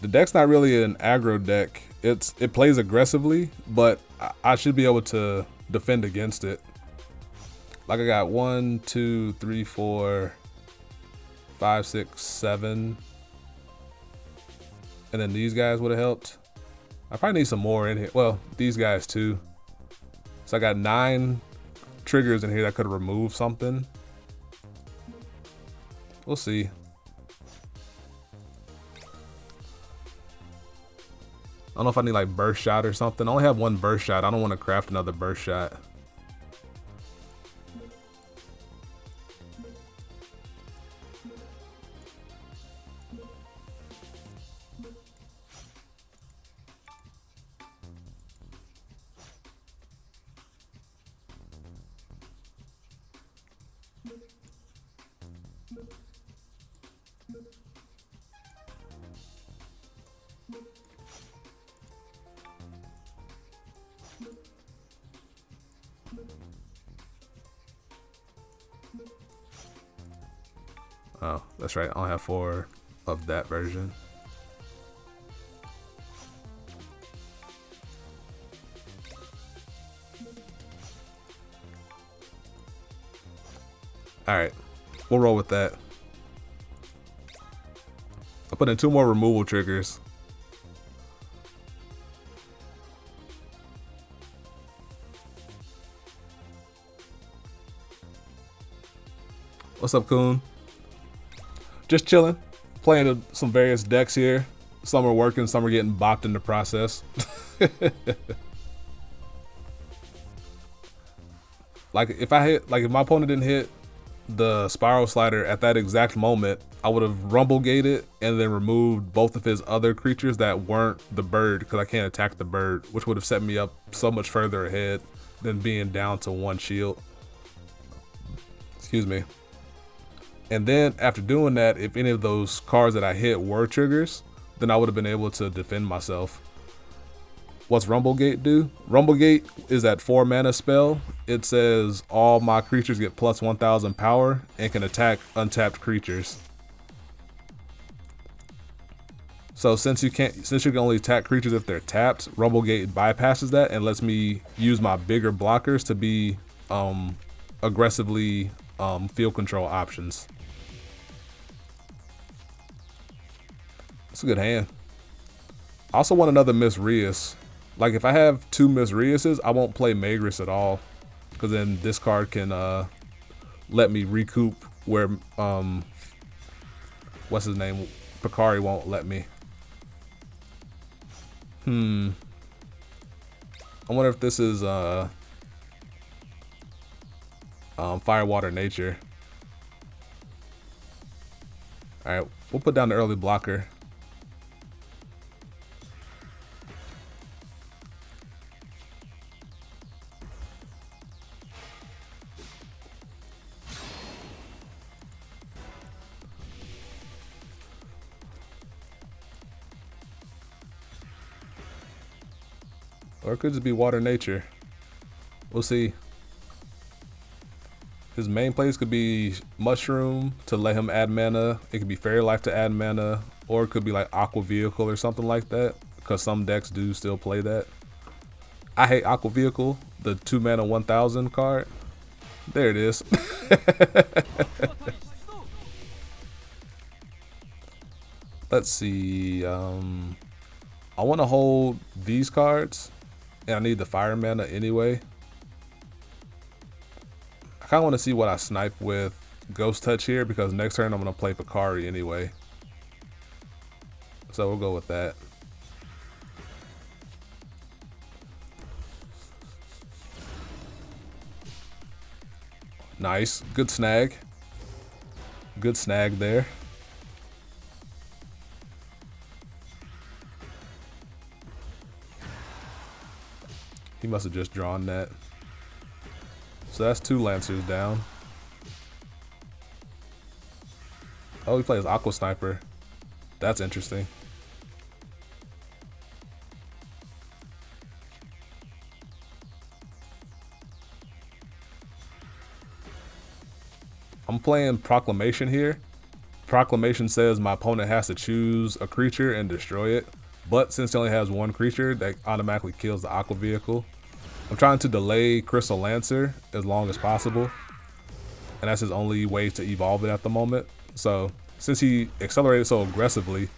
Speaker 1: The deck's not really an aggro deck. It plays aggressively, but I should be able to defend against it. Like I got 1, 2, 3, 4, 5, 6, 7. And then these guys would have helped. I probably need some more in here. Well, these guys too. So I got 9 triggers in here that could have removed something. We'll see. I don't know if I need like burst shot or something. I only have 1 burst shot. I don't want to craft another burst shot. Oh, that's right. I only have 4 of that version. Alright, we'll roll with that. I'll put in 2 more removal triggers. What's up, Coon? Just chilling, playing some various decks here. Some are working, some are getting bopped in the process. Like if my opponent didn't hit the Spiral Slider at that exact moment, I would have Rumble Gated and then removed both of his other creatures that weren't the bird, because I can't attack the bird, which would have set me up so much further ahead than being down to 1 shield. Excuse me. And then after doing that, if any of those cards that I hit were triggers, then I would have been able to defend myself. What's Rumblegate do? Rumblegate is that 4 mana spell. It says all my creatures get plus 1000 power and can attack untapped creatures. So since you can only attack creatures if they're tapped, Rumblegate bypasses that and lets me use my bigger blockers to be aggressively field control options. It's a good hand. I also want another Miss Rias. Like if I have 2 Miss Riases, I won't play Magrus at all, because then this card can let me recoup where what's his name, Picari won't let me. I wonder if this is fire, water, nature. Alright, we'll put down the early blocker. Or it could just be water nature. We'll see. His main plays could be mushroom to let him add mana. It could be fairy life to add mana. Or it could be like aqua vehicle or something like that. Because some decks do still play that. I hate aqua vehicle. The 2 mana 1000 card. There it is. Let's see. I want to hold these cards. And I need the fire mana anyway. I kind of want to see what I snipe with Ghost Touch here, because next turn I'm going to play Picari anyway. So we'll go with that. Nice. Good snag. Good snag there. He must have just drawn that. So that's 2 Lancers down. Oh, he plays Aqua Sniper. That's interesting. I'm playing Proclamation here. Proclamation says my opponent has to choose a creature and destroy it. But since he only has 1 creature, that automatically kills the Aqua Vehicle. I'm trying to delay Crystal Lancer as long as possible. And that's his only way to evolve it at the moment. So, since he accelerated so aggressively,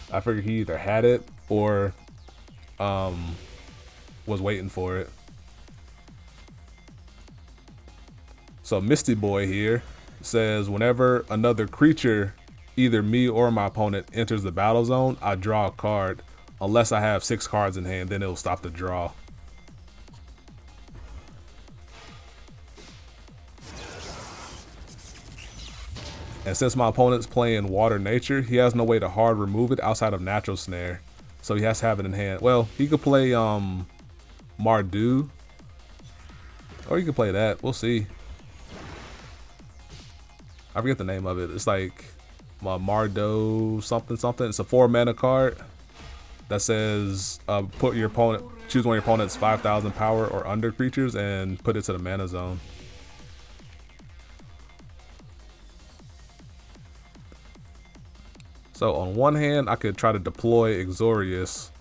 Speaker 1: I figured he either had it or was waiting for it. So Misty Boy here says whenever another creature, either me or my opponent, enters the battle zone, I draw a card. Unless I have 6 cards in hand, then it'll stop the draw. And since my opponent's playing Water Nature, he has no way to hard remove it outside of Natural Snare. So he has to have it in hand. Well, he could play Mardu. Or he could play that. We'll see. I forget the name of it. It's like Mardo something something. It's a 4 mana card that says choose one of your opponent's 5,000 power or under creatures and put it to the mana zone. So on one hand, I could try to deploy Exorius.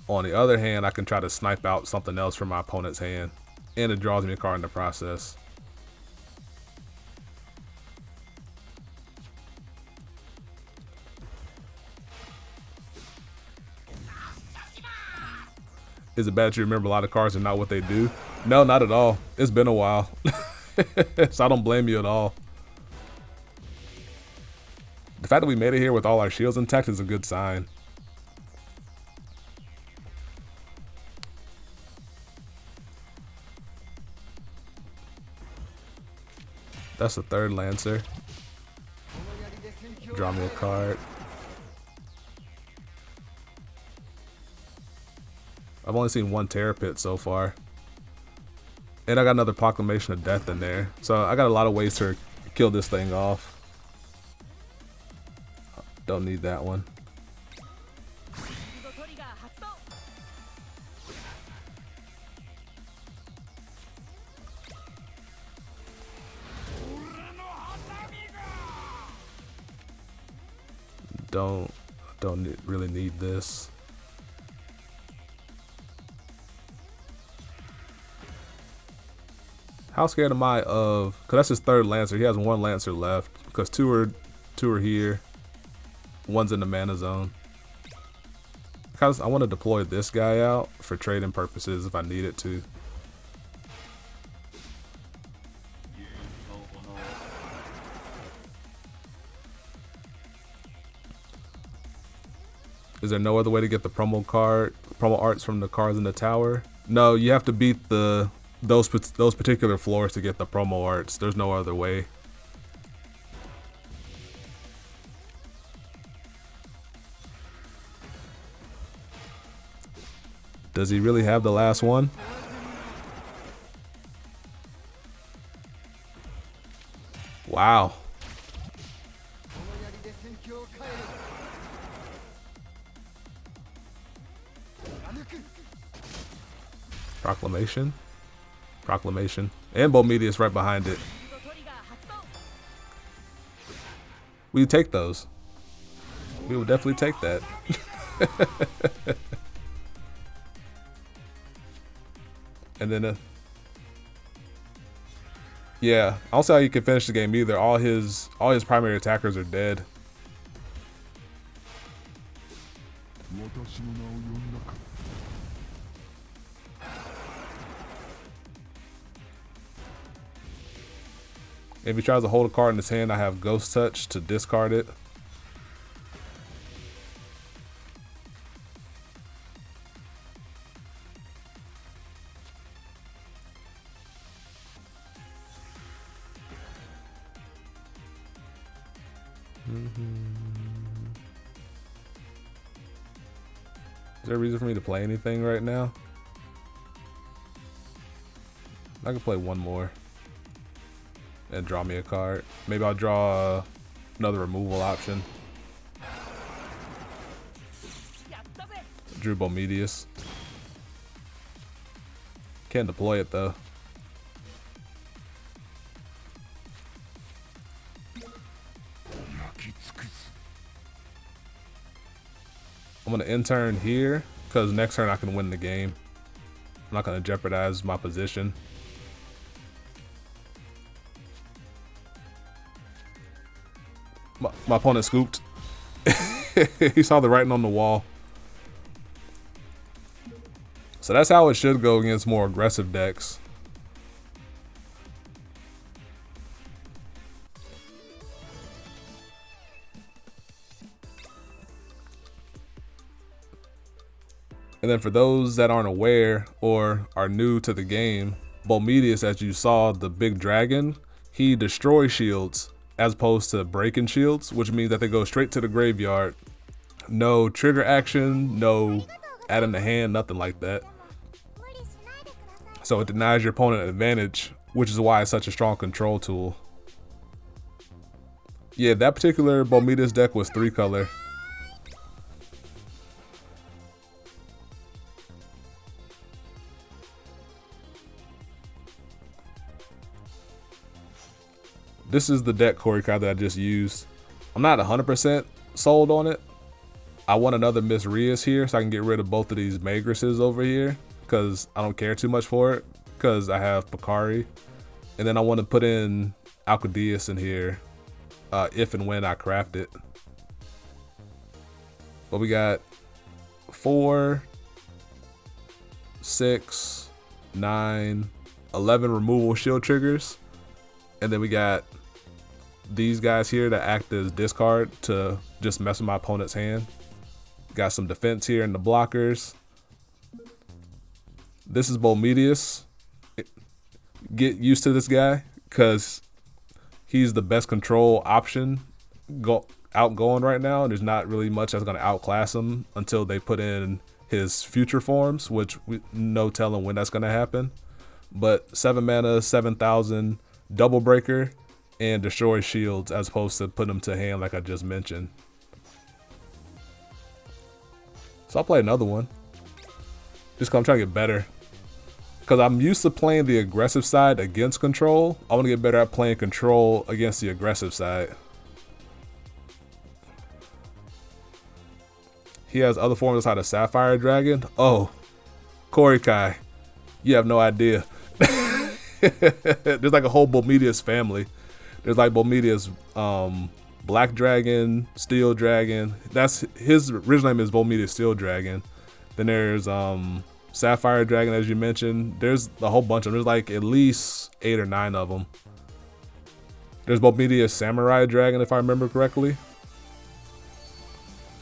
Speaker 1: On the other hand, I can try to snipe out something else from my opponent's hand. And it draws me a card in the process. Is it bad you remember a lot of cards and not what they do? No, not at all. It's been a while. So I don't blame you at all. The fact that we made it here with all our shields intact is a good sign. That's the 3rd Lancer. Draw me a card. I've only seen 1 Terror Pit so far. And I got another Proclamation of Death in there. So I got a lot of ways to kill this thing off. Don't need that one. Don't really need this. How scared am I of? Cause that's his 3rd Lancer. He has 1 Lancer left. Because two are here. 1's in the mana zone. Because I want to deploy this guy out for trading purposes if I need it to. Is there no other way to get the promo arts from the cards in the tower? No, you have to beat those particular floors to get the promo arts. There's no other way. Does he really have the last one? Wow. Proclamation? Proclamation. And Bomedius right behind it. We take those. We will definitely take that. And then yeah, I don't see how you can finish the game either. All his primary attackers are dead. If he tries to hold a card in his hand, I have Ghost Touch to discard it. Is there a reason for me to play anything right now? I can play one more and draw me a card. Maybe I'll draw another removal option. Drew Bomedius. Can't deploy it though. I'm gonna end turn here because next turn I can win the game. I'm not gonna jeopardize my position. My opponent scooped. He saw the writing on the wall. So that's how it should go against more aggressive decks. And then for those that aren't aware or are new to the game, Bomedius, as you saw, the big dragon, he destroys shields as opposed to breaking shields, which means that they go straight to the graveyard. No trigger action, no add in the hand, nothing like that. So it denies your opponent an advantage, which is why it's such a strong control tool. Yeah, that particular Bomedius deck was 3-color. This is the deck Corey card that I just used. I'm not 100% sold on it. I want another Miss Rias here so I can get rid of both of these Magresses over here because I don't care too much for it because I have Picari. And then I want to put in Alcadius in here if and when I craft it. But we got 4, 6, 9, 11 removal shield triggers. And then we got these guys here that act as discard to just mess with my opponent's hand. Got some defense here in the blockers. This is Bomedius. Get used to this guy because he's the best control option outgoing right now. There's not really much that's going to outclass him until they put in his future forms, which we no telling when that's going to happen. But 7 mana, 7,000, double breaker, and destroy shields as opposed to put them to hand like I just mentioned. So I'll play another one. Just 'cause I'm trying to get better. Because I'm used to playing the aggressive side against control. I want to get better at playing control against the aggressive side. He has other forms outside of Sapphire Dragon. Oh, Corey Kai, you have no idea. There's like a whole Bomedius family. There's like Bomedius Black Dragon, Steel Dragon. That's his original name is Bomedius Steel Dragon. Then there's Sapphire Dragon, as you mentioned. There's a whole bunch of them. There's like at least 8 or 9 of them. There's Bomedius Samurai Dragon, if I remember correctly.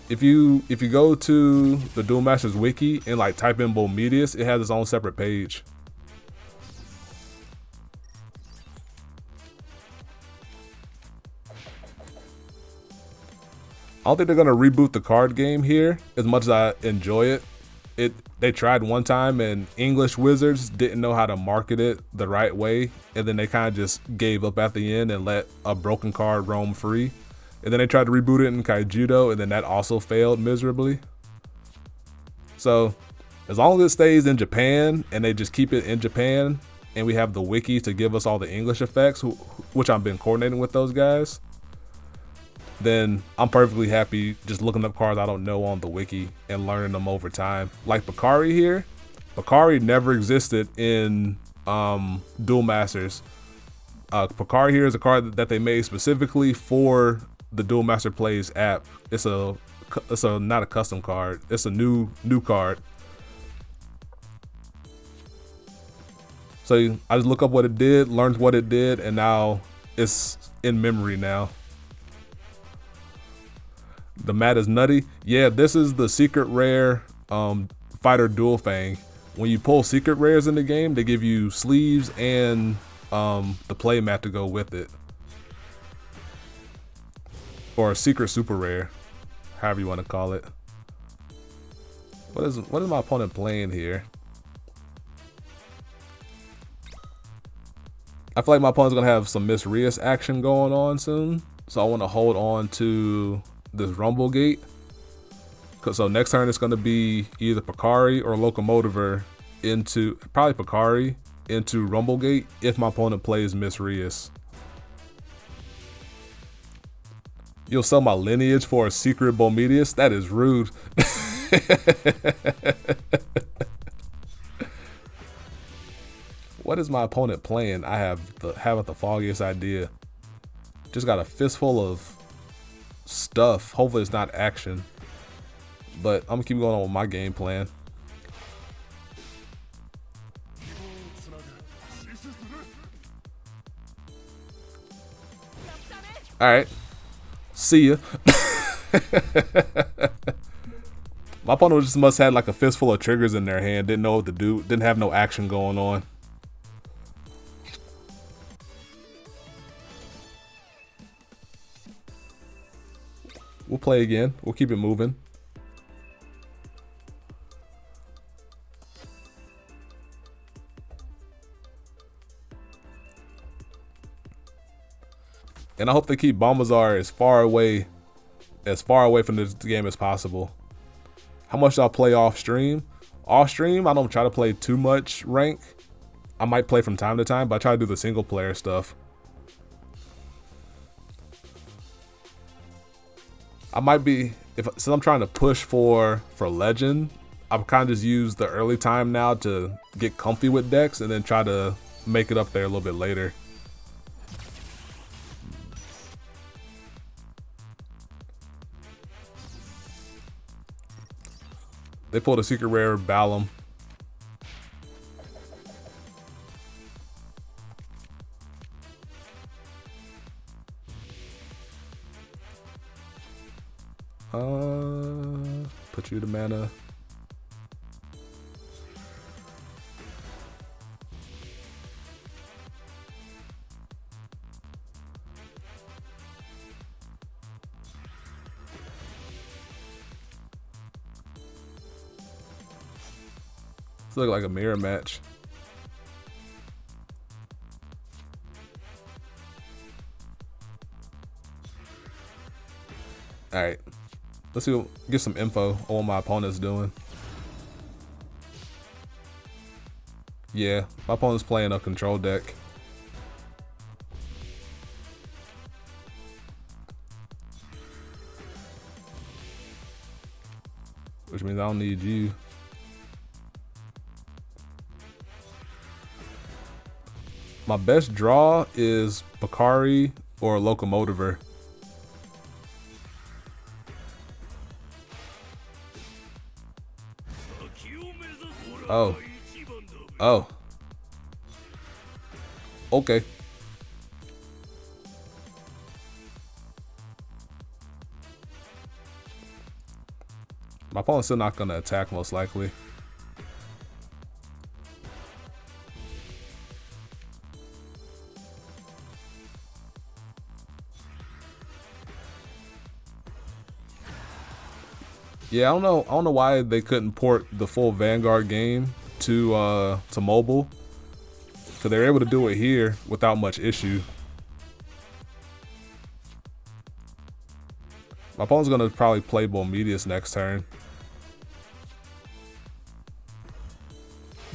Speaker 1: If you go to the Duel Masters wiki and like type in Bomedius, it has its own separate page. I don't think they're gonna reboot the card game here as much as I enjoy it. They tried one time and English Wizards didn't know how to market it the right way, and then they kind of just gave up at the end and let a broken card roam free. And then they tried to reboot it in Kaijudo, and then that also failed miserably. So as long as it stays in Japan and they just keep it in Japan, and we have the wiki to give us all the English effects, which I've been coordinating with those guys, then I'm perfectly happy just looking up cards I don't know on the wiki and learning them over time. Like Bakari here, Bakari never existed in Duel Masters. Bakari here is a card that they made specifically for the Duel Master Plays app. It's not a custom card. It's a new card. So I just look up what it did, learned what it did, and now it's in memory now. The mat is nutty. Yeah, this is the secret rare fighter Dual Fang. When you pull secret rares in the game, they give you sleeves and the play mat to go with it. Or a secret super rare, however you want to call it. What is my opponent playing here? I feel like my opponent's gonna have some Miss Rias action going on soon, so I want to hold on to this Rumble Gate. So next turn it's going to be either Bakari or Locomotiver into, probably Bakari, into Rumble Gate if my opponent plays Miss Rias. You'll sell my lineage for a secret Bomedius? That is rude. What is my opponent playing? I haven't the foggiest idea. Just got a fistful of stuff. Hopefully it's not action, but I'm gonna keep going on with my game plan. All right, see ya. My opponent just must have like a fistful of triggers in their hand, didn't know what to do, didn't have no action going on. We'll play again. We'll keep it moving. And I hope they keep Bombazar as far away from this game as possible. How much do I play off stream? Off stream, I don't try to play too much rank. I might play from time to time, but I try to do the single player stuff. I might be, since I'm trying to push for legend, I've kind of just used the early time now to get comfy with decks and then try to make it up there a little bit later. They pulled a secret rare Balam. Put you to mana. It's looking like a mirror match. All right. Let's see, get some info on what my opponent's doing. Yeah, my opponent's playing a control deck. Which means I don't need you. My best draw is Bakari or Locomotiver. Oh. Oh. Okay. My opponent's still not going to attack most likely. Yeah, I don't know why they couldn't port the full Vanguard game to mobile, because they're able to do it here without much issue. My opponent's gonna probably play Bomedius next turn,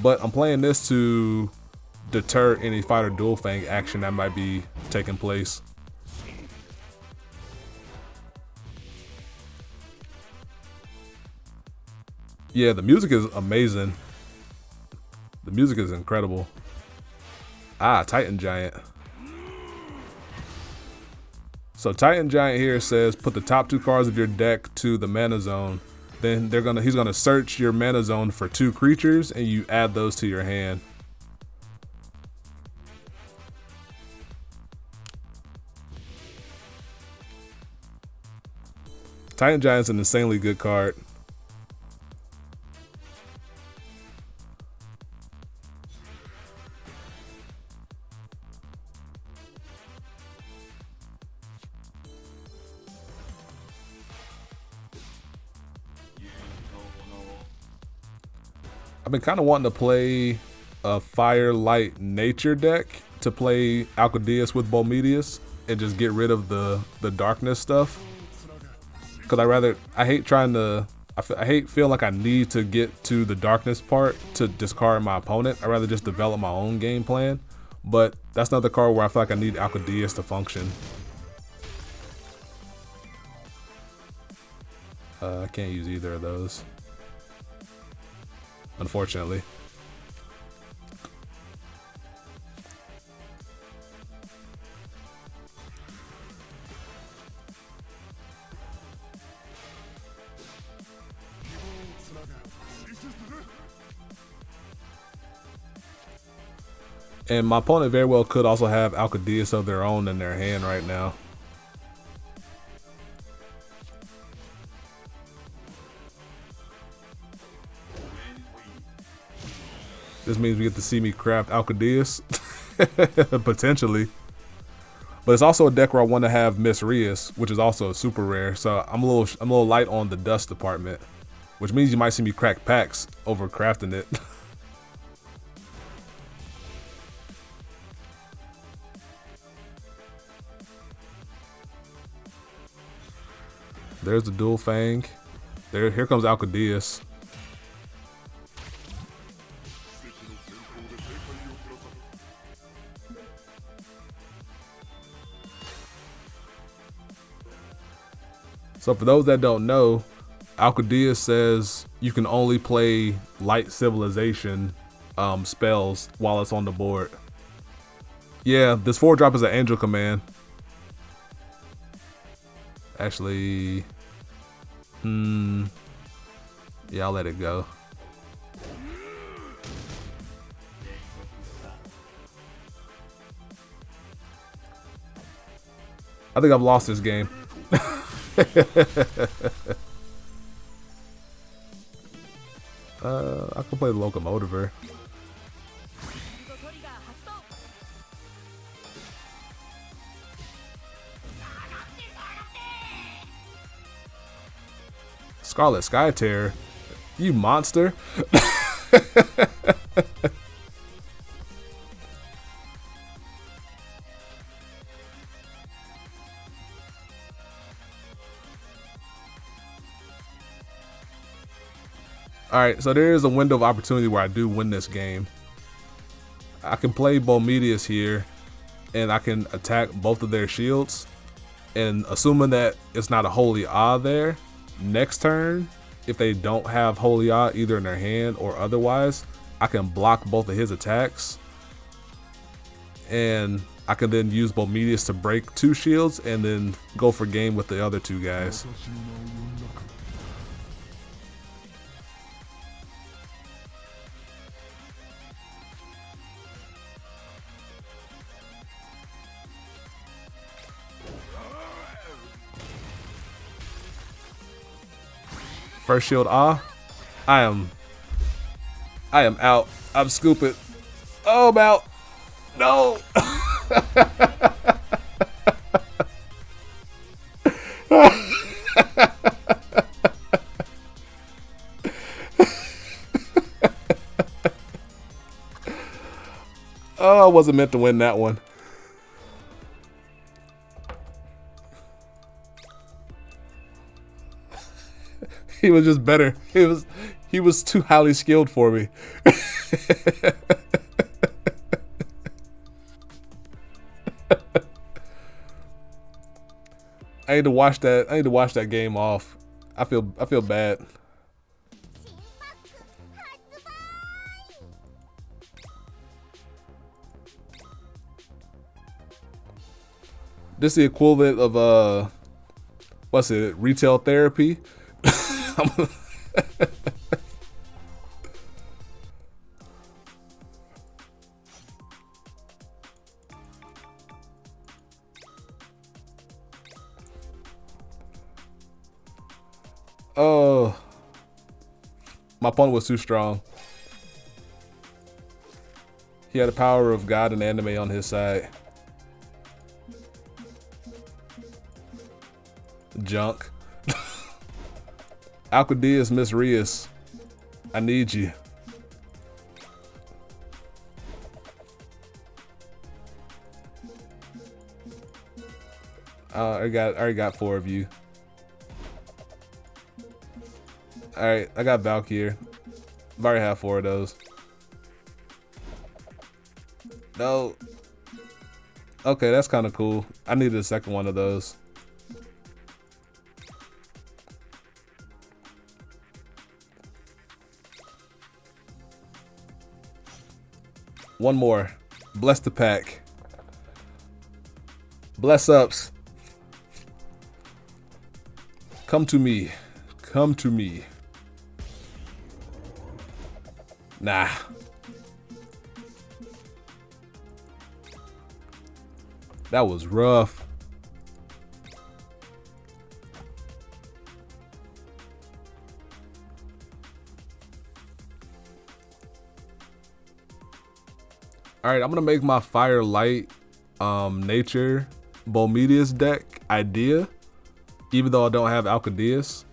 Speaker 1: but I'm playing this to deter any Fighter Dual Fang action that might be taking place. Yeah, the music is amazing. The music is incredible. Ah, Titan Giant. So Titan Giant here says put the top 2 cards of your deck to the mana zone. Then he's gonna search your mana zone for 2 creatures and you add those to your hand. Titan Giant's an insanely good card. I've been kind of wanting to play a Fire Light Nature deck to play Alcadius with Bomedius and just get rid of the darkness stuff. Cause I hate trying to, I hate feeling like I need to get to the darkness part to discard my opponent. I'd rather just develop my own game plan. But that's another card where I feel like I need Alcadius to function. I can't use either of those, unfortunately. And my opponent very well could also have Alcadius of their own in their hand right now. This means we get to see me craft Alcadius, potentially. But it's also a deck where I want to have Miss Rias, which is also super rare. So I'm a little light on the dust department, which means you might see me crack packs over crafting it. There's the Dual Fang. Here comes Alcadius. So for those that don't know, Alcadius says you can only play Light Civilization spells while it's on the board. Yeah, this 4-drop is an Angel Command. Actually, yeah, I'll let it go. I think I've lost this game. I can play the Locomotiver. Scarlet Sky Terror, you monster. Alright, so there is a window of opportunity where I do win this game. I can play Bomedius here, and I can attack both of their shields. And assuming that it's not a Holy Ah there, next turn, if they don't have Holy Ah either in their hand or otherwise, I can block both of his attacks. And I can then use Bomedius to break 2 shields and then go for game with the other 2 guys. First shield, ah. I am out. I'm scooping. Oh, I'm out. No. Oh, I wasn't meant to win that one. He was just better. He was too highly skilled for me. I need to watch that. I need to watch that game off. I feel bad. This is the equivalent of what's it? Retail therapy. Oh, my opponent was too strong. He had the power of God and anime on his side. Junk. Alcadius, Miss Rias, I need you. I already got 4 of you. Alright, I got Valkyrie. I've already have 4 of those. No. Okay, that's kind of cool. I needed a second one of those. One more. Bless the pack. Bless ups. Come to me. Come to me. Nah. That was rough. Alright, I'm gonna make my Fire Light Nature Bomedius deck idea, even though I don't have Alcadius,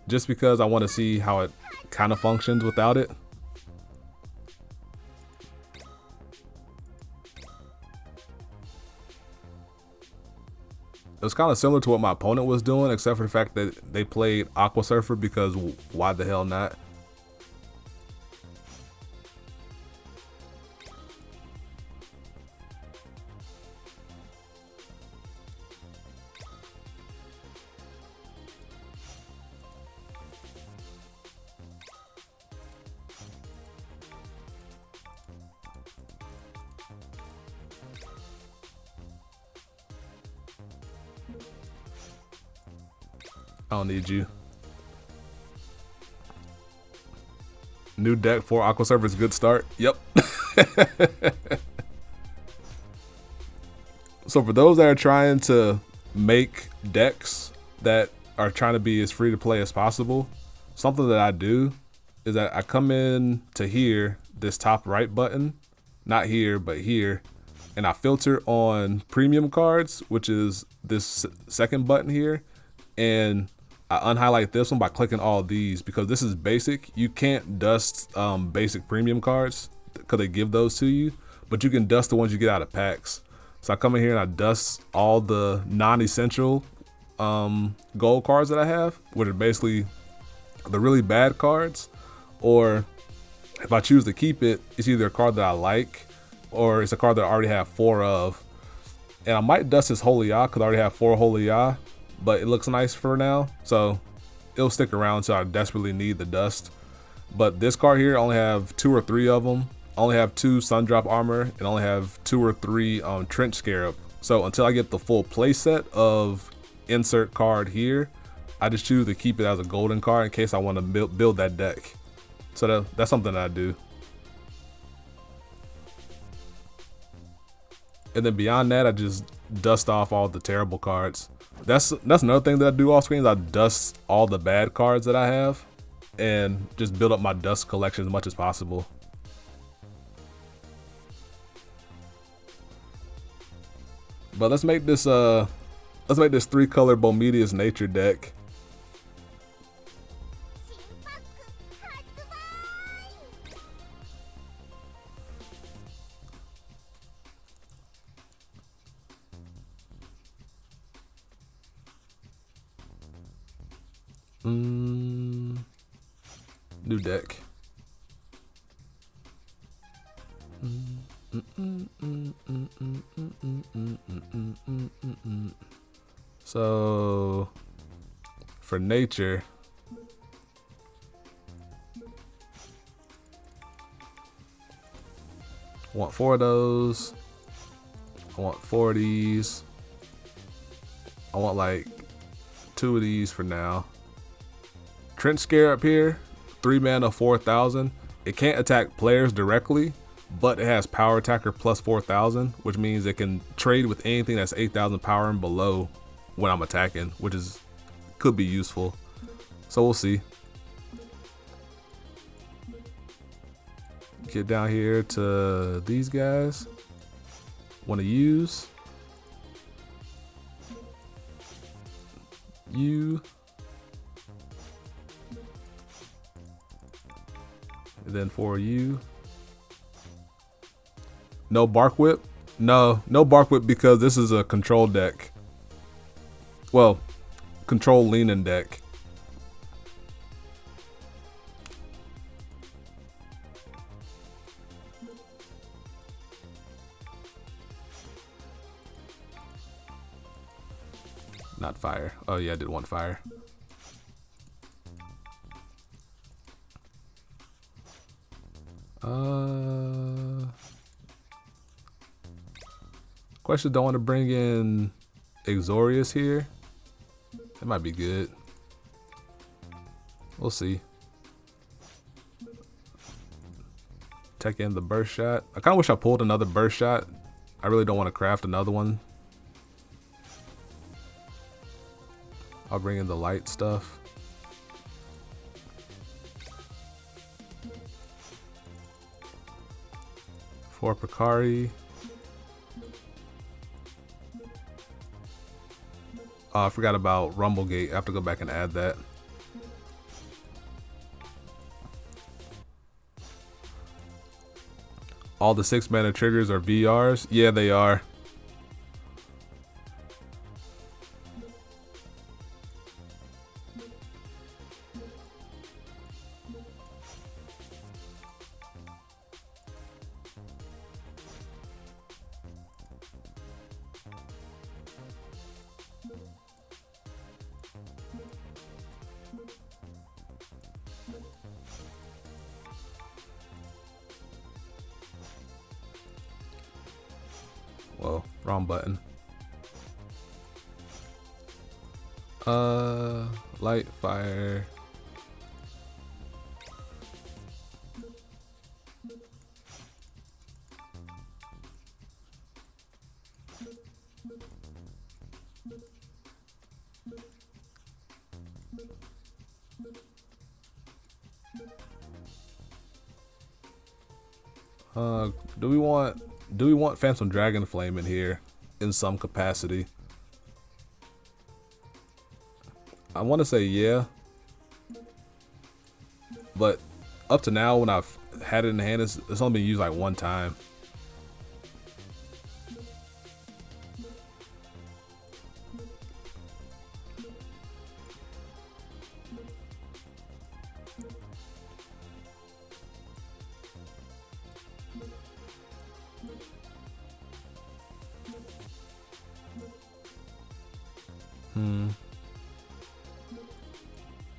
Speaker 1: just because I want to see how it kind of functions without it. It was kind of similar to what my opponent was doing, except for the fact that they played Aqua Surfer, because why the hell not? I don't need you. New deck for Aqua Surfer is a good start. Yep. So for those that are trying to make decks that are trying to be as free to play as possible, something that I do is that I come in to here, this top right button, not here, but here, and I filter on premium cards, which is this second button here, and I unhighlight this one by clicking all these, because this is basic. You can't dust basic premium cards because they give those to you, but you can dust the ones you get out of packs. So I come in here and I dust all the non-essential gold cards that I have, which are basically the really bad cards, or if I choose to keep it, it's either a card that I like or it's a card that I already have 4 of. And I might dust this Holy Ya because I already have 4 Holy Ya, but it looks nice for now, so it'll stick around until I desperately need the dust. But this card here, I only have 2 or 3 of them. I only have 2 Sundrop Armor and only have 2 or 3 Trench Scarab. So until I get the full playset of insert card here, I just choose to keep it as a golden card in case I want to build that deck. So that's something that I do. And then beyond that, I just dust off all the terrible cards. That's another thing that I do off screen is I dust all the bad cards that I have and just build up my dust collection as much as possible. But let's make this 3-color Bomedeus nature deck. New deck. So for nature, I want 4 of those. I want 4 of these. I want like 2 of these for now. Trench Scare up here, 3 mana, 4,000. It can't attack players directly, but it has power attacker plus 4,000, which means it can trade with anything that's 8,000 power and below when I'm attacking, which could be useful. So we'll see. Get down here to these guys. Want to use you. And then for you. No Bark Whip? No Bark Whip because this is a control deck. Well, control leaning deck. Not fire. Oh yeah, I did want fire. Question, don't want to bring in Exorius here. That might be good. We'll see. Take in the burst shot. I kind of wish I pulled another burst shot. I really don't want to craft another one. I'll bring in the light stuff. For Prakari. I forgot about Rumblegate. I have to go back and add that. All the 6 mana triggers are VRs? Yeah, they are. Whoa, wrong button. Light, fire. Do we want Phantom Dragon Flame in here in some capacity? I want to say yeah, but up to now when I've had it in hand, it's only been used like one time.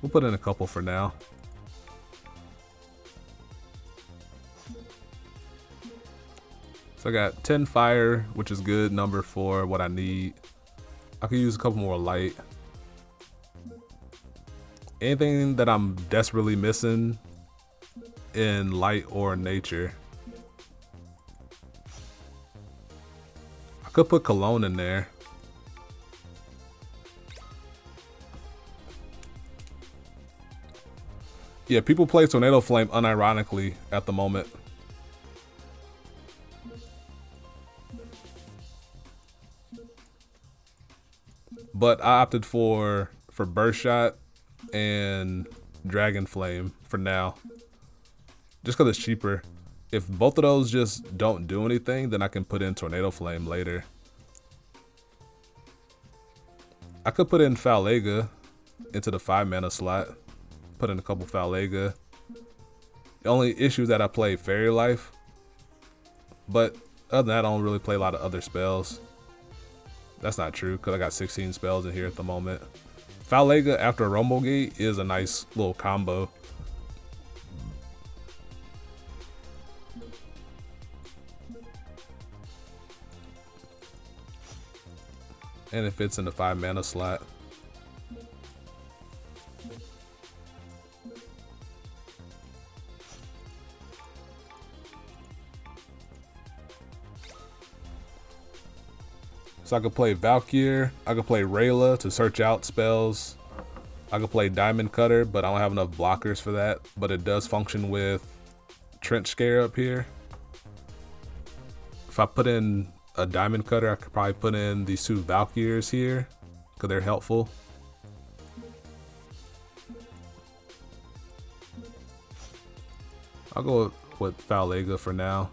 Speaker 1: We'll put in a couple for now. So I got 10 fire, which is good number for what I need. I could use a couple more light. Anything that I'm desperately missing in light or nature. I could put Cologne in there. Yeah, people play Tornado Flame unironically at the moment. But I opted for Burst Shot and Dragon Flame for now. Just because it's cheaper. If both of those just don't do anything, then I can put in Tornado Flame later. I could put in Falega into the 5 mana slot. Put in a couple Falega. The only issue is that I play Fairy Life. But other than that, I don't really play a lot of other spells. That's not true, because I got 16 spells in here at the moment. Falega after Rumble Gate is a nice little combo. And it fits in the 5 mana slot. So I could play Valkyr, I could play Rayla to search out spells. I could play Diamond Cutter, but I don't have enough blockers for that. But it does function with Trench Scare up here. If I put in a Diamond Cutter, I could probably put in these 2 Valkyrs here, because they're helpful. I'll go with Falega for now.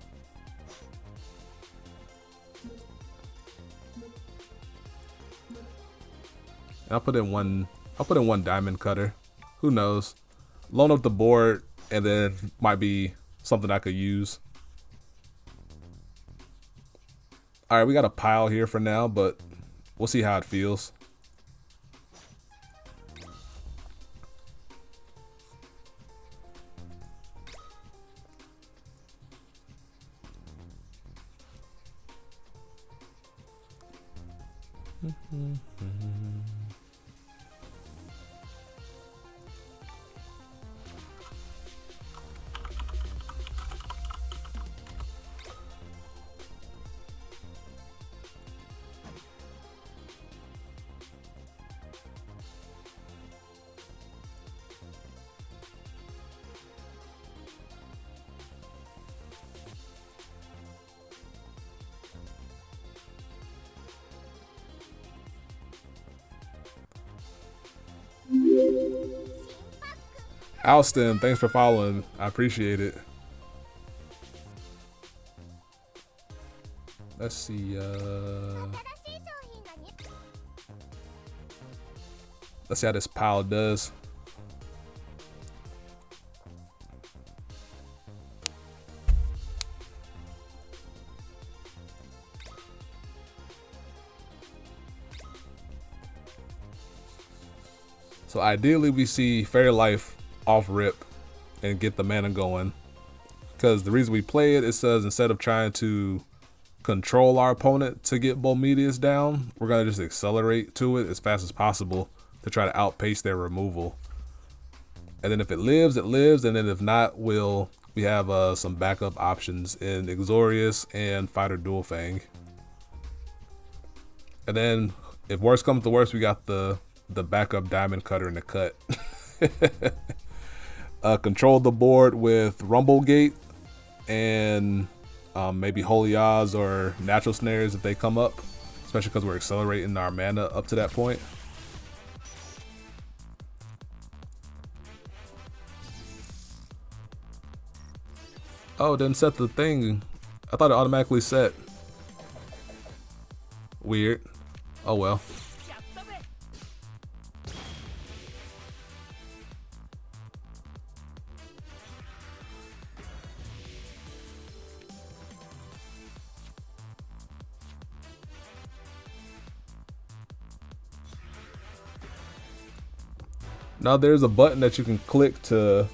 Speaker 1: I'll put in one Diamond Cutter. Who knows? Loan up the board and then might be something I could use. Alright, we got a pile here for now, but we'll see how it feels. Alston, thanks for following. I appreciate it. Let's see, let's see how this pile does. So ideally we see Fairy Life off rip and get the mana going. Because the reason we play it, it says instead of trying to control our opponent to get Bomedius down, we're going to just accelerate to it as fast as possible to try to outpace their removal. And then if it lives, it lives. And then if not, we have some backup options in Exorius and Fighter Dual Fang. And then if worse comes to worse, we got the backup Diamond Cutter in the cut. Control the board with Rumble Gate and maybe Holy Oz or Natural Snares if they come up, especially because we're accelerating our mana up to that point. Oh, it didn't set the thing. I thought it automatically set. Weird. Oh well. Now there's a button that you can click to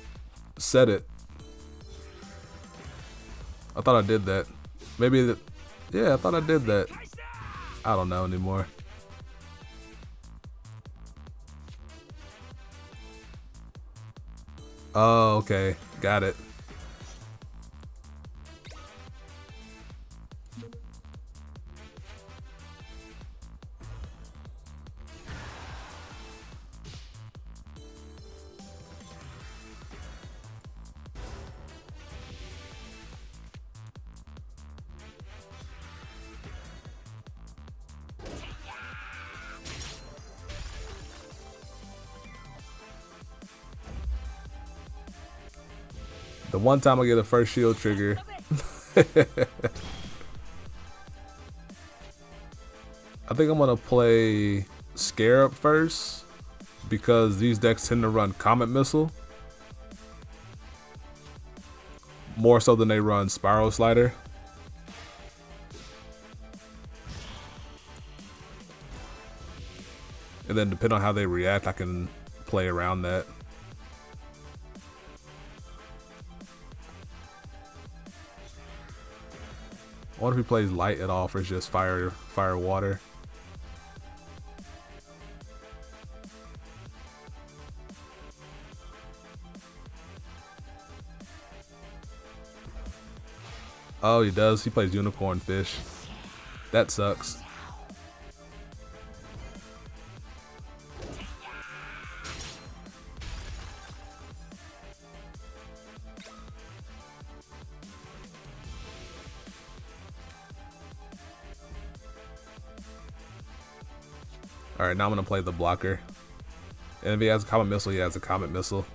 Speaker 1: set it. I thought I did that. Maybe yeah, I thought I did that. I don't know anymore. Oh, okay. Got it. The one time I get a first shield trigger. I think I'm gonna play Scarab first because these decks tend to run Comet Missile more so than they run Spiral Slider. And then depending on how they react, I can play around that. I wonder if he plays light at all, or it's just fire, water. Oh, he does. He plays Unicorn Fish. That sucks. Alright, now I'm going to play the blocker. And if he has a Comet Missile, he has a Comet Missile.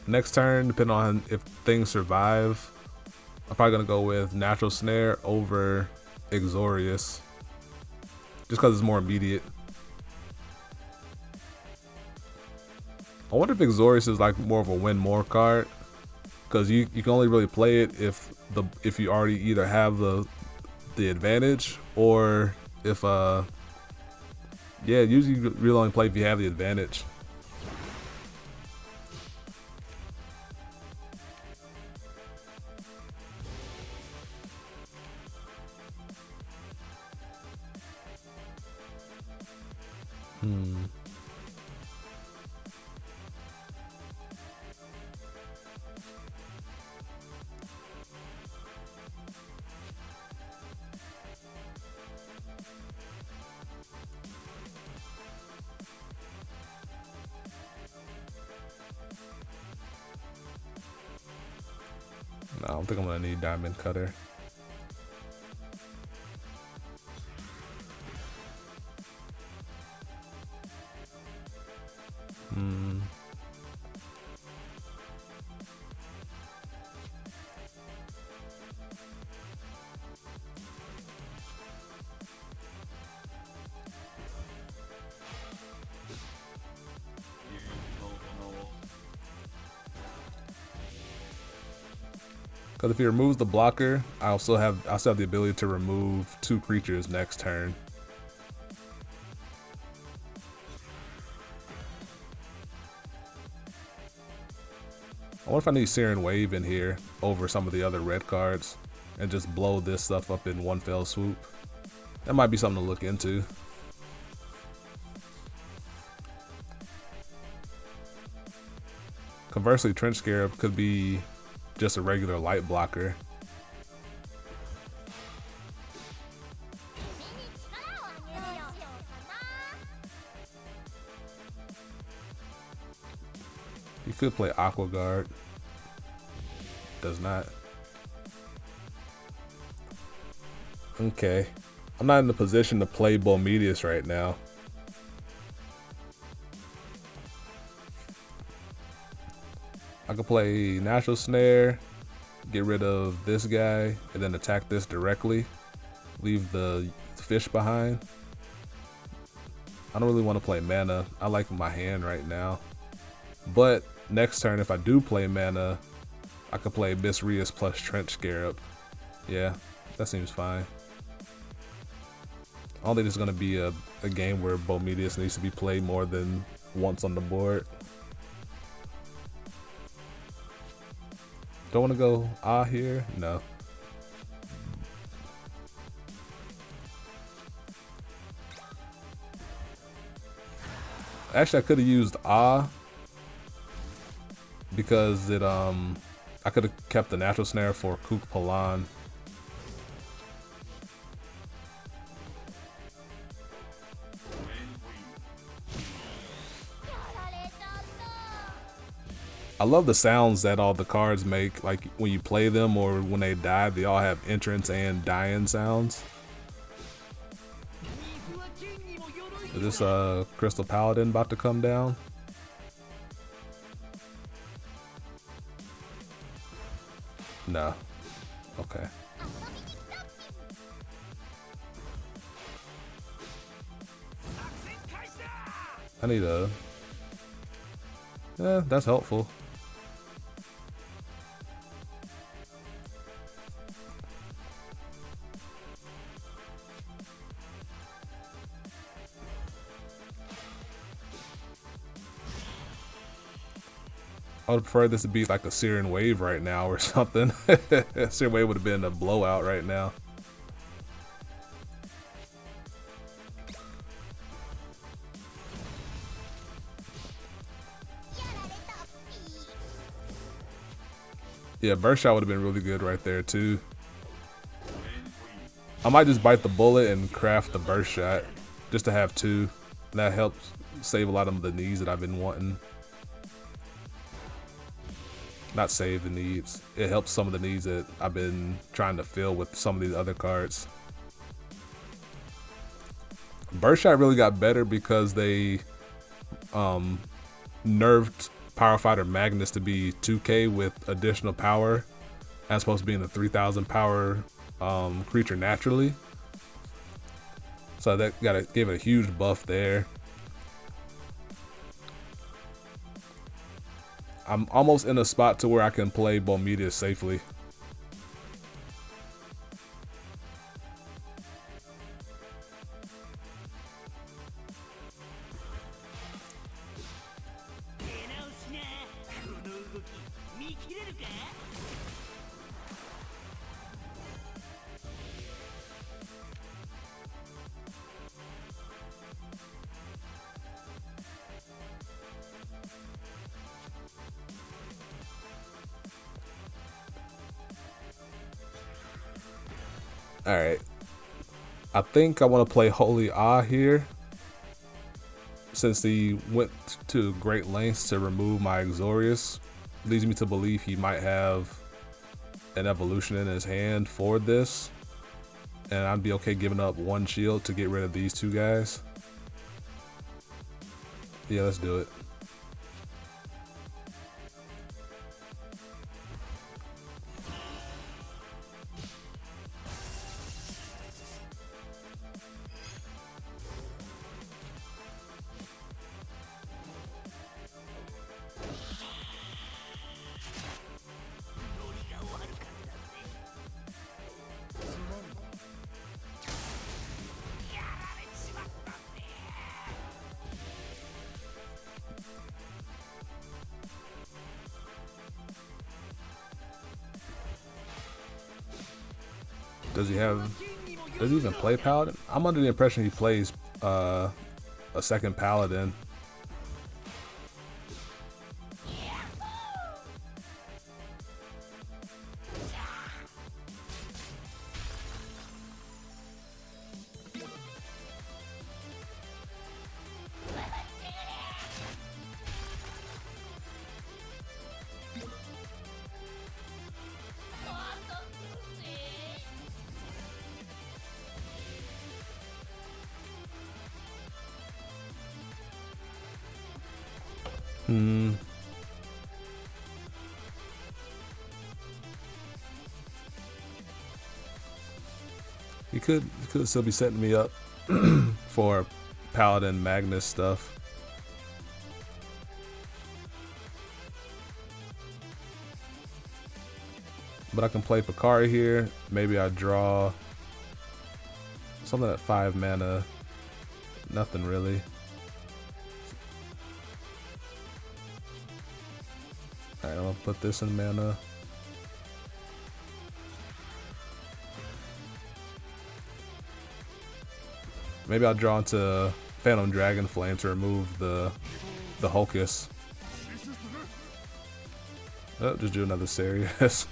Speaker 1: Next turn, depending on if things survive, I'm probably going to go with Natural Snare over Exorius. Just because it's more immediate. I wonder if Exorius is like more of a win more card. Because you can only really play it if you already either have the advantage or if yeah, usually you really only play if you have the advantage. No, I don't think I'm gonna need Diamond Cutter. Because if he removes the blocker, I also have the ability to remove 2 creatures next turn. I wonder if I need Searing Wave in here over some of the other red cards and just blow this stuff up in one fell swoop. That might be something to look into. Conversely, Trench Scarab could be just a regular light blocker. You could play Aqua Guard. Does not. Okay. I'm not in the position to play Bomedius right now. I could play Natural Snare, get rid of this guy, and then attack this directly. Leave the fish behind. I don't really want to play mana. I like my hand right now. But next turn, if I do play mana, I could play Misrius plus Trench Scarab. Yeah, that seems fine. I don't think it's going to be a game where Bomedius needs to be played more than once on the board. Don't want to go here? No. Actually, I could have used because it I could have kept the Natural Snare for Kook Palan. I love the sounds that all the cards make. Like when you play them or when they die, they all have entrance and die-in sounds. Is this Crystal Paladin about to come down? No. Okay. I need a... Yeah, that's helpful. I would prefer this to be like a Syrian Wave right now or something. Syrian Wave would have been a blowout right now. Yeah, burst shot would have been really good right there too. I might just bite the bullet and craft the burst shot just to have two. That helps save a lot of the needs that I've been wanting. Not save the needs. It helps some of the needs that I've been trying to fill with some of these other cards. Burst shot really got better because they nerfed Power Fighter Magnus to be 2k with additional power as opposed to being the 3000 power creature naturally. So that gave it a huge buff there. I'm almost in a spot to where I can play Bomedia safely. Alright. I think I want to play Holy Ah here. Since he went to great lengths to remove my Exorius, leads me to believe he might have an evolution in his hand for this. And I'd be okay giving up one shield to get rid of these two guys. Yeah, let's do it. Does he even play Paladin? I'm under the impression he plays a second Paladin. He could still be setting me up for Paladin Magnus stuff. But I can play Picari here. Maybe I draw something at 5 mana. Nothing really. Alright, I'll put this in mana. Maybe I'll draw into Phantom Dragon Flame to remove the Hulkus. Oh, just do another Serious.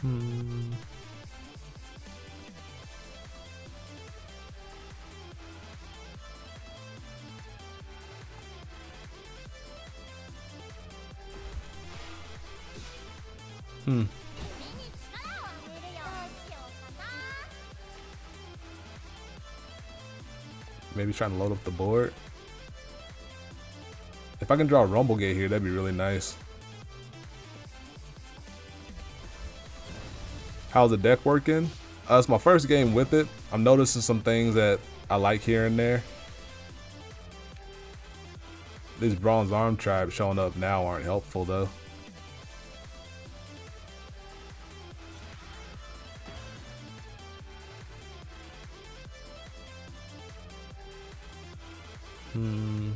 Speaker 1: Hmm. Hmm. Maybe trying to load up the board. If I can draw a Rumble Gate here, that'd be really nice. How's the deck working? It's my first game with it. I'm noticing some things that I like here and there. These Bronze Arm tribes showing up now aren't helpful though. Hmm.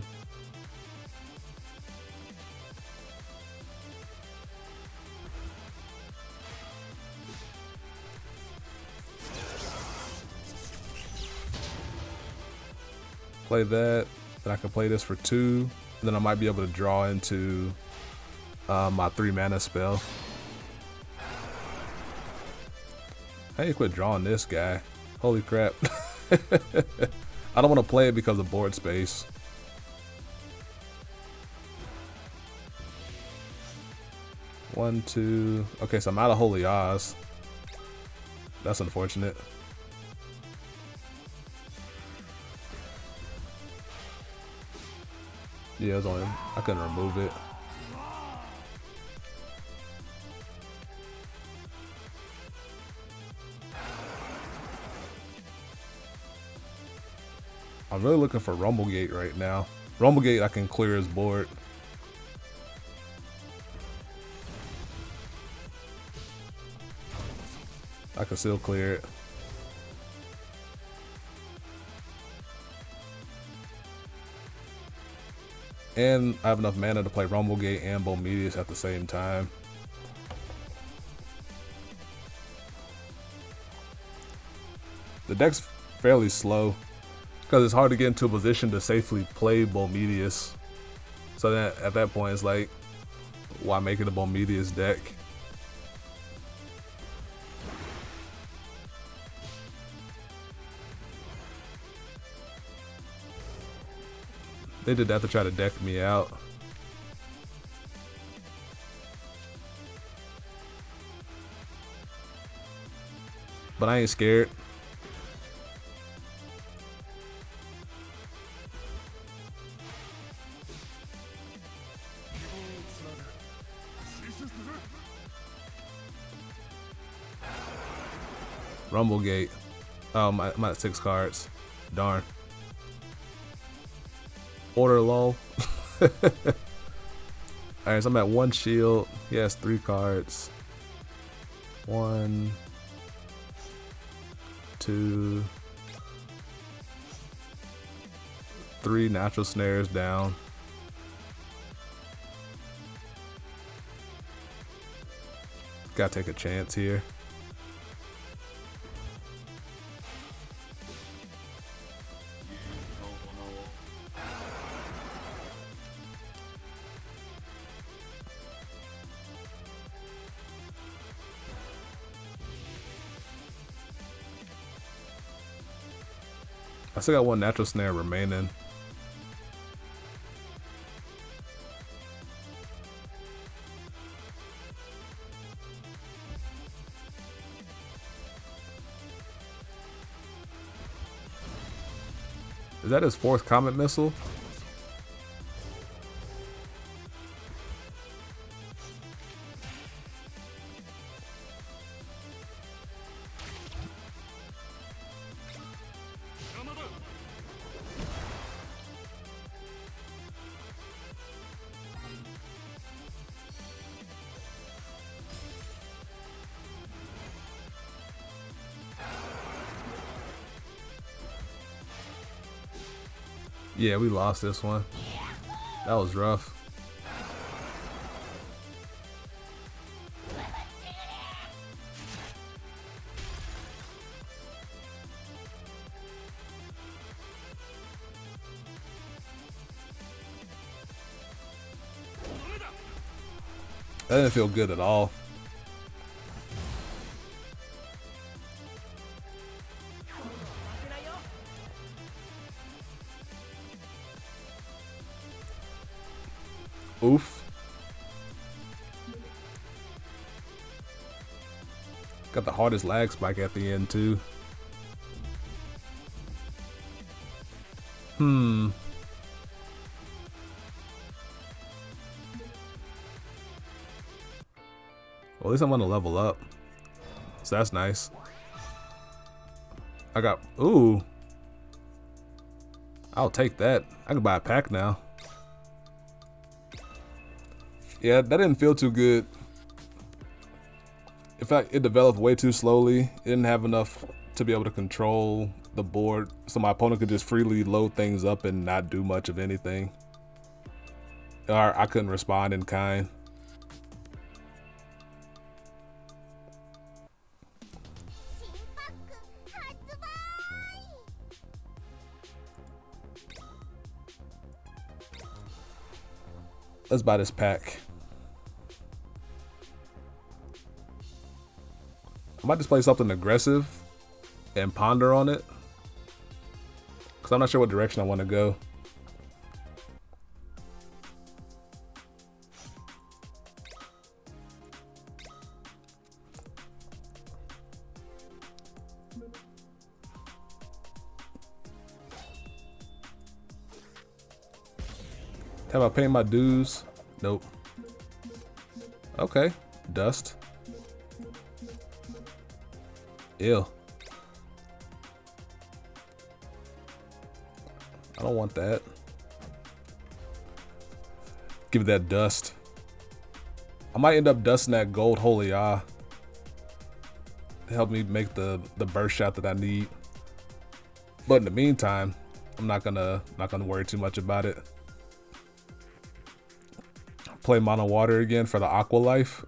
Speaker 1: Play that, then I can play this for 2, and then I might be able to draw into my 3 mana spell. I need to quit drawing this guy. Holy crap. I don't want to play it because of board space. One, two. Okay, so I'm out of Holy Oz. That's unfortunate. Yeah, it was only, I couldn't remove it. I'm really looking for Rumble Gate right now. Rumble Gate, I can clear his board. I can still clear it. And I have enough mana to play Rumble Gate and Bomedius at the same time. The deck's fairly slow because it's hard to get into a position to safely play Bomedius. So that at that point, it's like, why make it a Bomedius deck? They did that to try to deck me out. But I ain't scared. Rumble Gate. Oh, I'm at 6 cards. Darn. Order lull. Alright, so I'm at 1 shield. He has 3 cards. 1, 2, 3 natural snares down. Gotta take a chance here. I still got 1 natural snare remaining. Is that his 4th Comet Missile? Yeah, we lost this one. That was rough. That didn't feel good at all. Oof. Got the hardest lag spike at the end too. Well, at least I'm gonna level up. So that's nice. I got, ooh. I'll take that. I can buy a pack now. Yeah, that didn't feel too good. In fact, it developed way too slowly. It didn't have enough to be able to control the board, so my opponent could just freely load things up and not do much of anything. Or I couldn't respond in kind. Let's buy this pack. I might just play something aggressive and ponder on it, because I'm not sure what direction I want to go. Have I paid my dues? Nope. Okay, dust. Ew. I don't want that. Give it that dust. I might end up dusting that gold holy eye to help me make the burst shot that I need. But in the meantime, I'm not gonna worry too much about it. Play mono water again for the aqua life.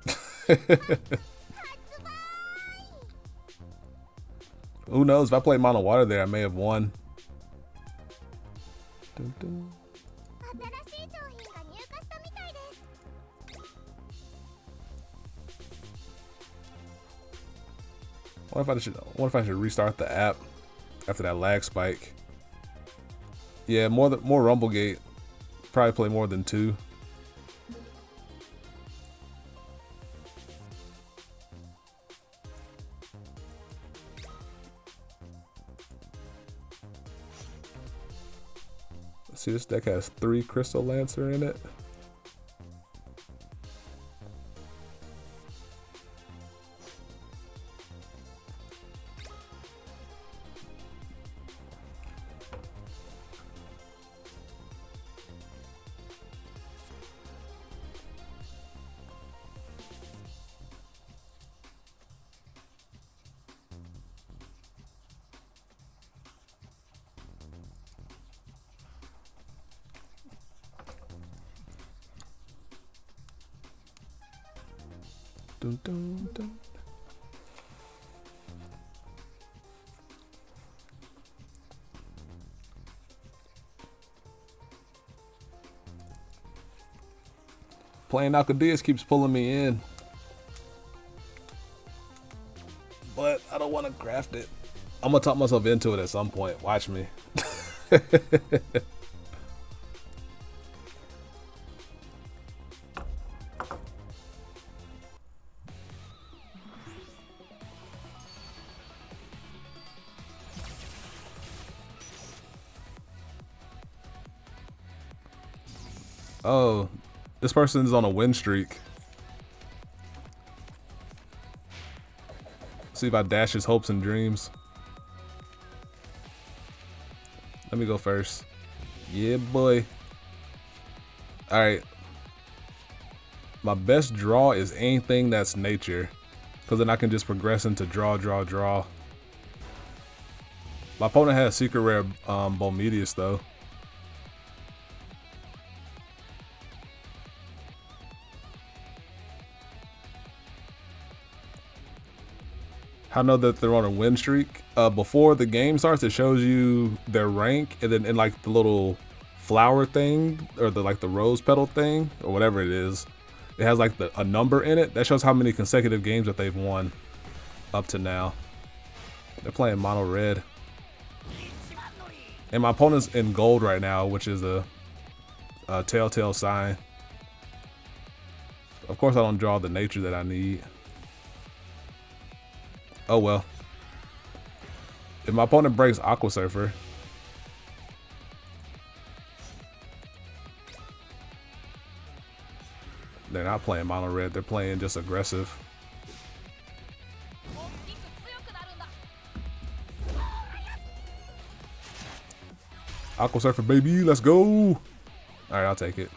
Speaker 1: Who knows? If I played mono water there, I may have won. Dun, dun. What if I should restart the app after that lag spike? Yeah, more Rumblegate. Probably play more than 2. See, this deck has 3 Crystal Lancer in it. Dun, dun, dun. Playing Alcadias keeps pulling me in, but I don't want to craft it. I'm gonna talk myself into it at some point. Watch me. Oh, this person's on a win streak. See if I dash his hopes and dreams. Let me go first. Yeah, boy. Alright. My best draw is anything that's nature, because then I can just progress into draw, draw, draw. My opponent has secret rare Bomedius though. I know that they're on a win streak. Before the game starts, it shows you their rank, and then in like the little flower thing, or the rose petal thing, or whatever it is, it has like a number in it that shows how many consecutive games that they've won up to now. They're playing mono red, and my opponent's in gold right now, which is a telltale sign. Of course I don't draw the nature that I need. Oh well. If my opponent breaks Aqua Surfer, they're not playing mono red, they're playing just aggressive. Aqua Surfer, baby, let's go! Alright, I'll take it.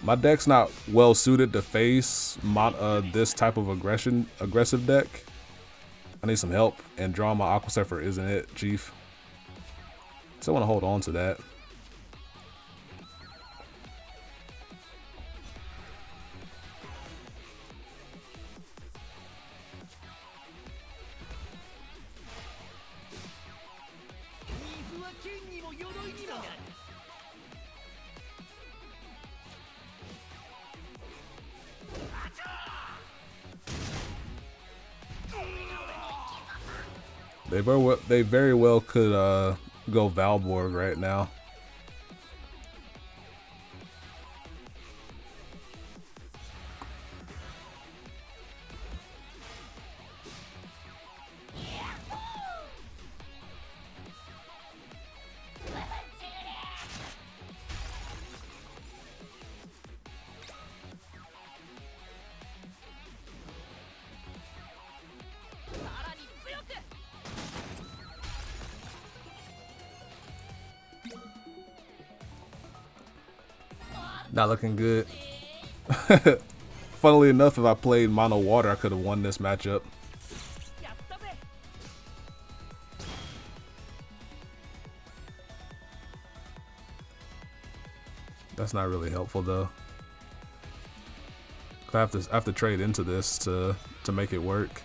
Speaker 1: My deck's not well suited to face this type of aggressive deck. I need some help, and drawing my Aqua Surfer isn't it, Chief. Still want to hold on to that. They very well could go Valborg right now. Not looking good. Funnily enough, if I played mono water, I could have won this matchup. That's not really helpful though. I have to trade into this to make it work.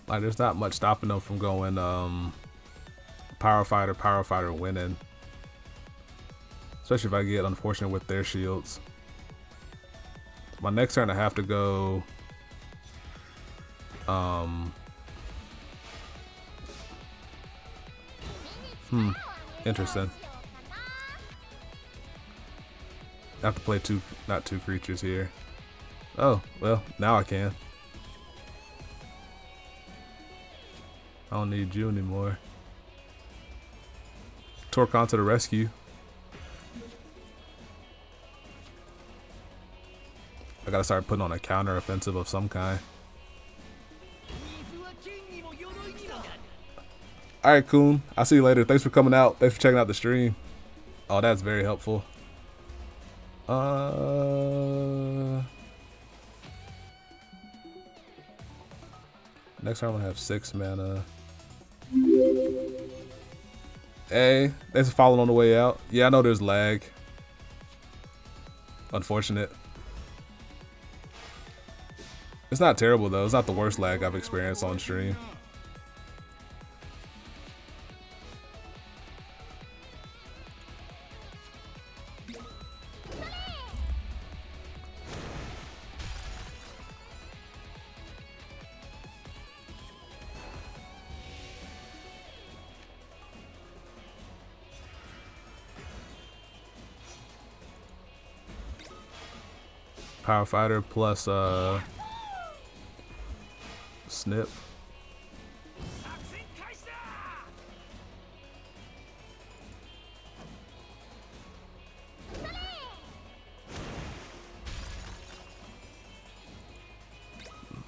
Speaker 1: Like, there's not much stopping them from going Power Fighter winning. Especially if I get unfortunate with their shields. My next turn I have to go interesting. I have to play not two creatures here. Oh, well, now I can. I don't need you anymore. Torcon to the rescue. I gotta start putting on a counter offensive of some kind. Alright, Coon. I'll see you later. Thanks for coming out. Thanks for checking out the stream. Oh, that's very helpful. Next time I'm gonna have 6 mana. Hey, thanks for following on the way out. Yeah, I know there's lag. Unfortunate. It's not terrible though. It's not the worst lag I've experienced on stream. Power Fighter plus Snip.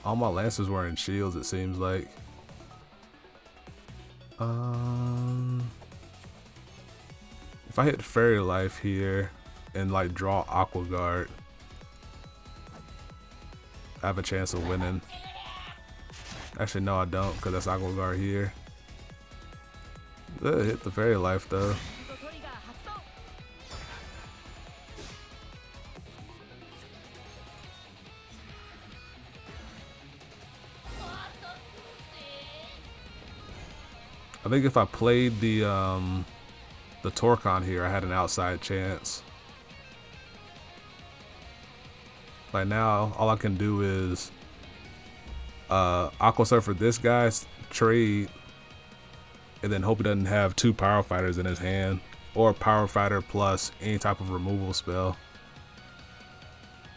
Speaker 1: All my Lancers were in shields, it seems like. If I hit Fairy Life here and like draw Aqua Guard, I have a chance of winning. Actually, no, I don't, because that's Aqua Guard here. Hit the Fairy Life though. I think if I played the Torcon here, I had an outside chance. Like now, all I can do is Aqua Surfer this guy's trade, and then hope he doesn't have 2 Power Fighters in his hand, or Power Fighter plus any type of removal spell.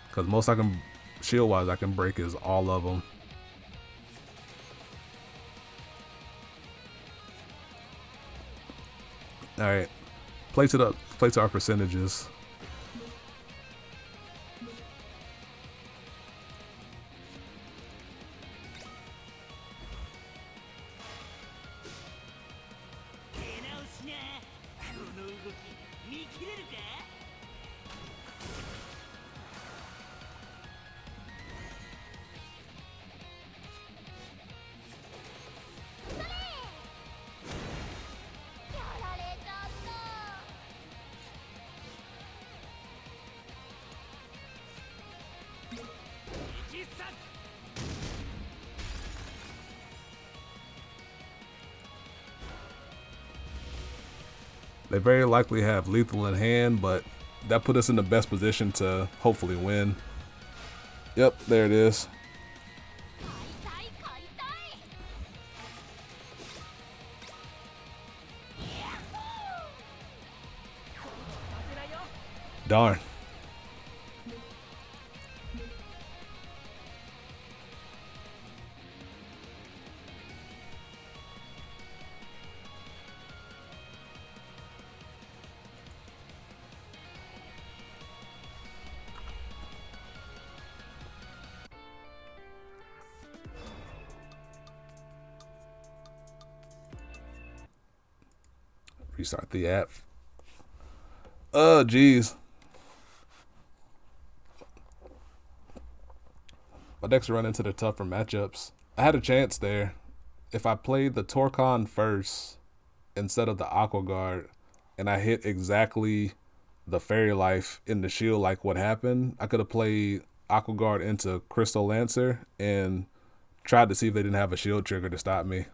Speaker 1: Because most I can, shield wise, I can break is all of them. All right, play to our percentages. They very likely have lethal in hand, but that put us in the best position to hopefully win. Yep, there it is. Darn. Restart the app. Geez. My decks run into the tougher matchups. I had a chance there. If I played the Torcon first instead of the Aqua Guard, and I hit exactly the Fairy Life in the shield like what happened, I could have played Aqua Guard into Crystal Lancer and tried to see if they didn't have a shield trigger to stop me.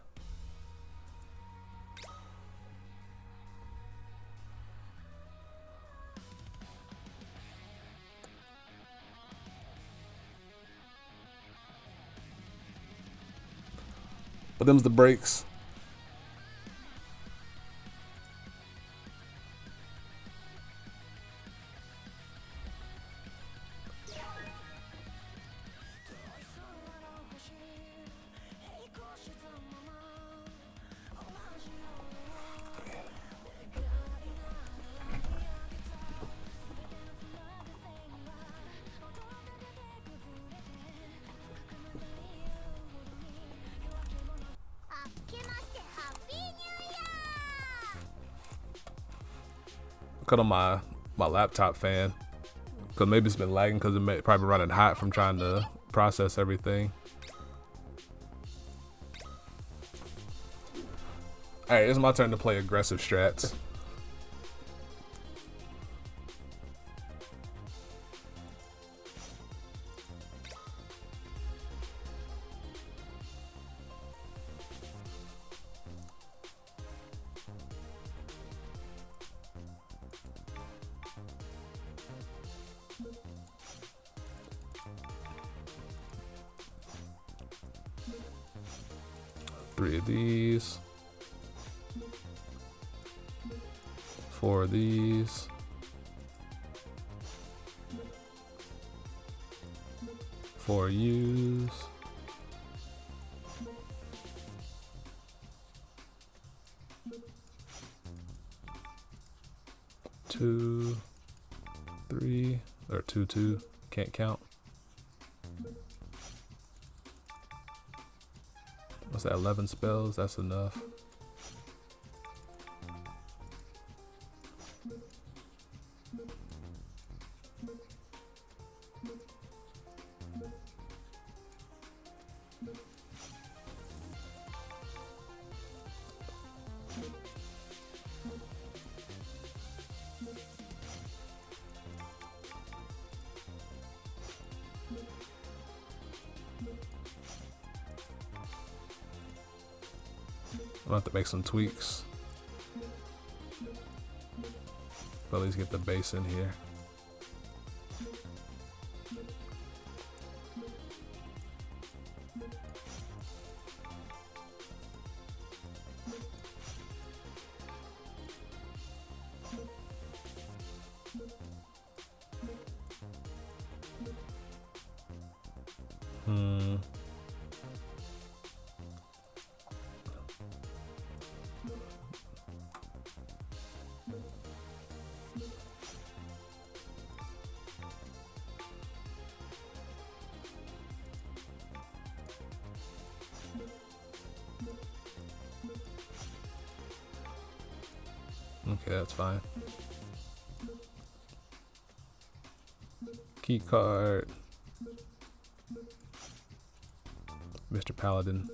Speaker 1: But them's the breaks. Cut on my laptop fan, because maybe it's been lagging because it may probably running hot from trying to process everything. All right, it's my turn to play aggressive strats. Three of these, 4 of these, 4 U's, 2, 3, or 2, 2, can't count. What's that, 11 spells? That's enough. I'll have to make some tweaks. But at least get the base in here. Okay, that's fine. Key card. Mr. Paladin.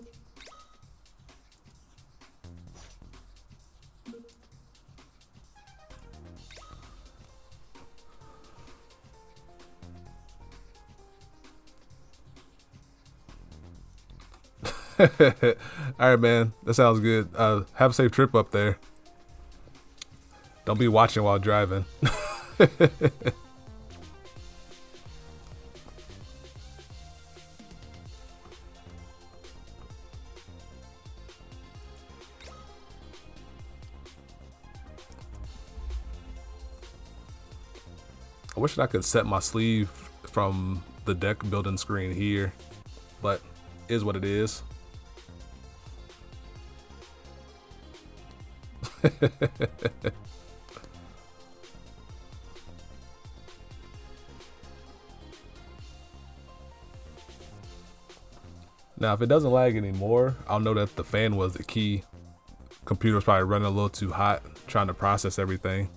Speaker 1: Alright, man. That sounds good. Have a safe trip up there. Don't be watching while driving. I wish I could set my sleeve from the deck building screen here, but it is what it is. Now, if it doesn't lag anymore, I'll know that the fan was the key. Computer's probably running a little too hot, trying to process everything.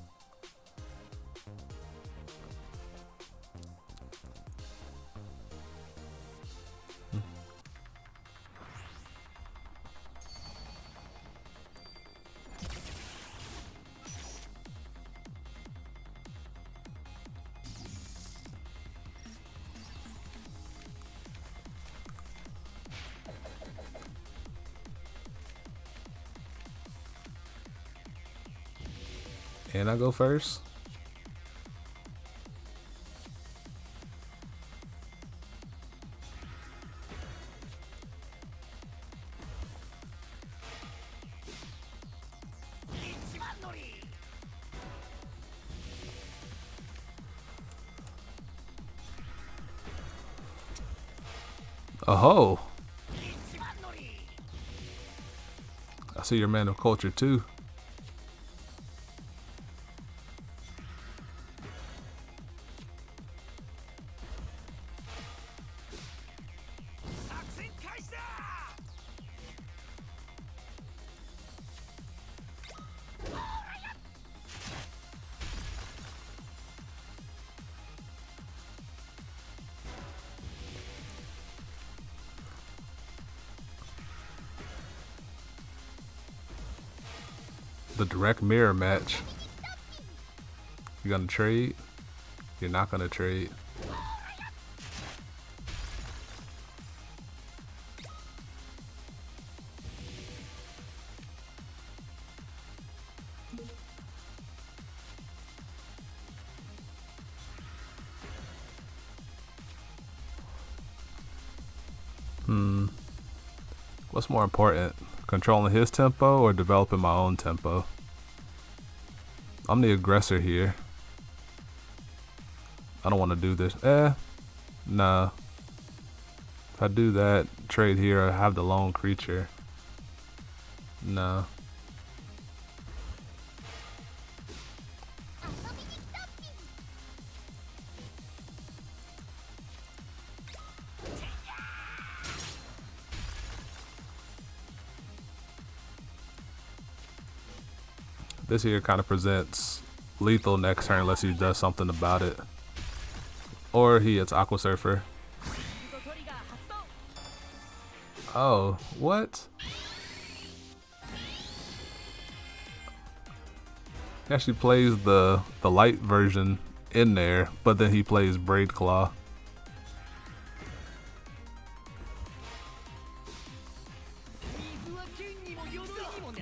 Speaker 1: And I go first. Oh, I see you're a man of culture too. The direct mirror match. You gonna trade? You're not gonna trade. What's more important? Controlling his tempo or developing my own tempo? I'm the aggressor here. I don't want to do this. Nah. If I do that, trade here, I have the lone creature. Nah. This here kind of presents lethal next turn unless he does something about it. Or he hits Aqua Surfer. Oh, what? He actually plays the light version in there, but then he plays Braid Claw.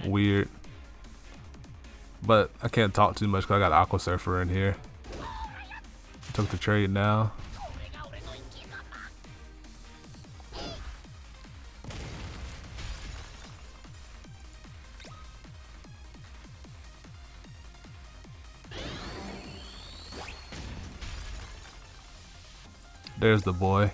Speaker 1: Weird. But I can't talk too much because I got Aqua Surfer in here. Took the trade now. There's the boy.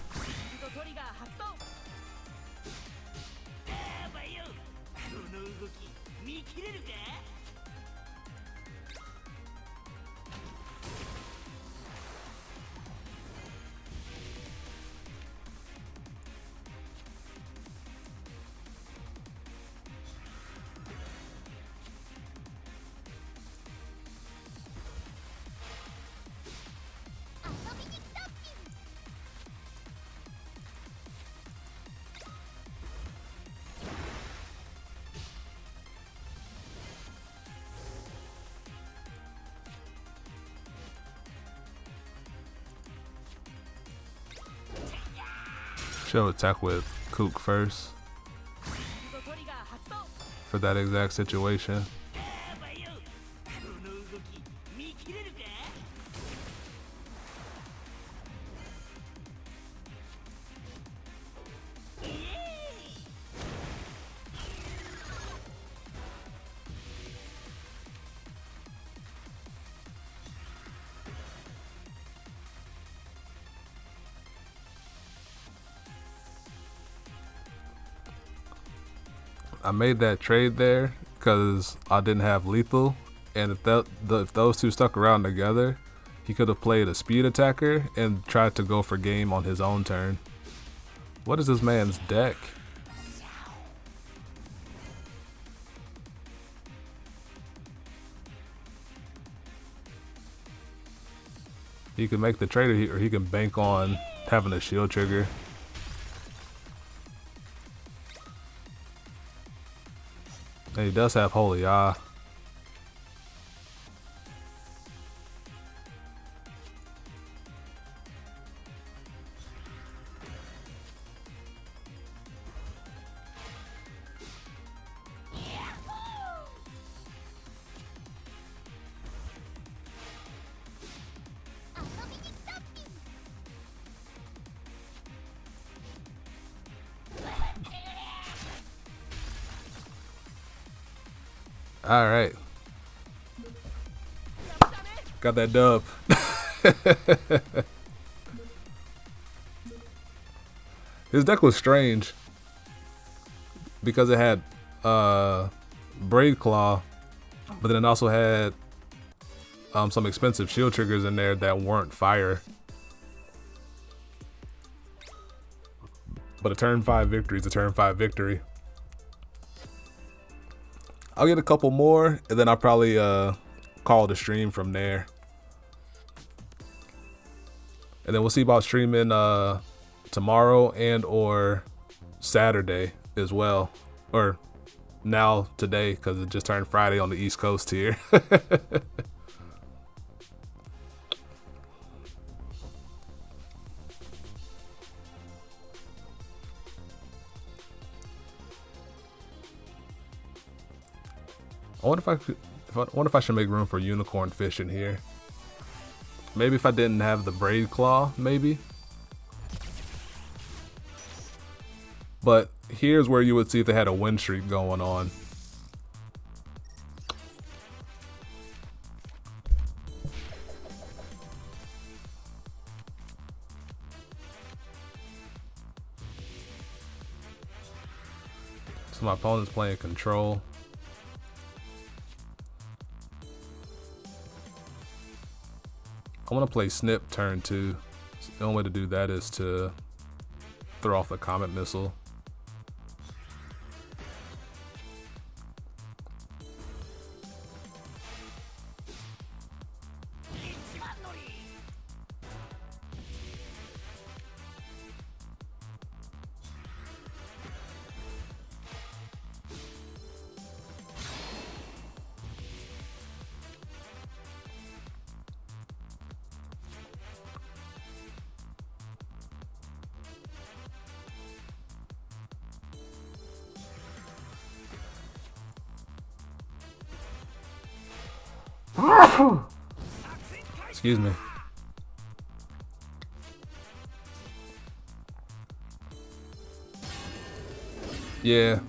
Speaker 1: She'll attack with Kook first for that exact situation. I made that trade there because I didn't have lethal, and if those two stuck around together, he could have played a speed attacker and tried to go for game on his own turn. What is this man's deck? He can make the trade, or he can bank on having a shield trigger. And he does have Holy Eye. All right. Got that dub. His deck was strange because it had Braid Claw, but then it also had some expensive shield triggers in there that weren't fire. But a turn 5 victory is a turn 5 victory. I'll get a couple more, and then I'll probably call the stream from there. And then we'll see about streaming tomorrow and or Saturday as well. Or now today, because it just turned Friday on the East Coast here. I wonder if I should make room for unicorn fish in here. Maybe if I didn't have the Braid Claw, maybe. But here's where you would see if they had a win streak going on. So my opponent's playing control. I want to play Snip turn 2. The only way to do that is to throw off the Comet Missile. Excuse me. Yeah.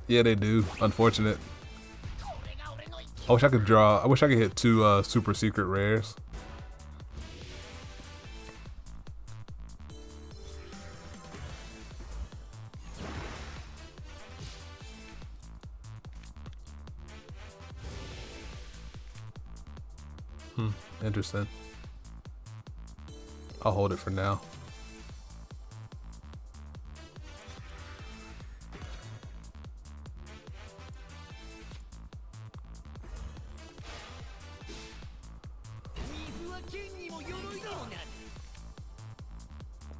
Speaker 1: Yeah, they do. Unfortunate. I wish I could draw. I wish I could hit 2 super secret rares. Interesting. I'll hold it for now.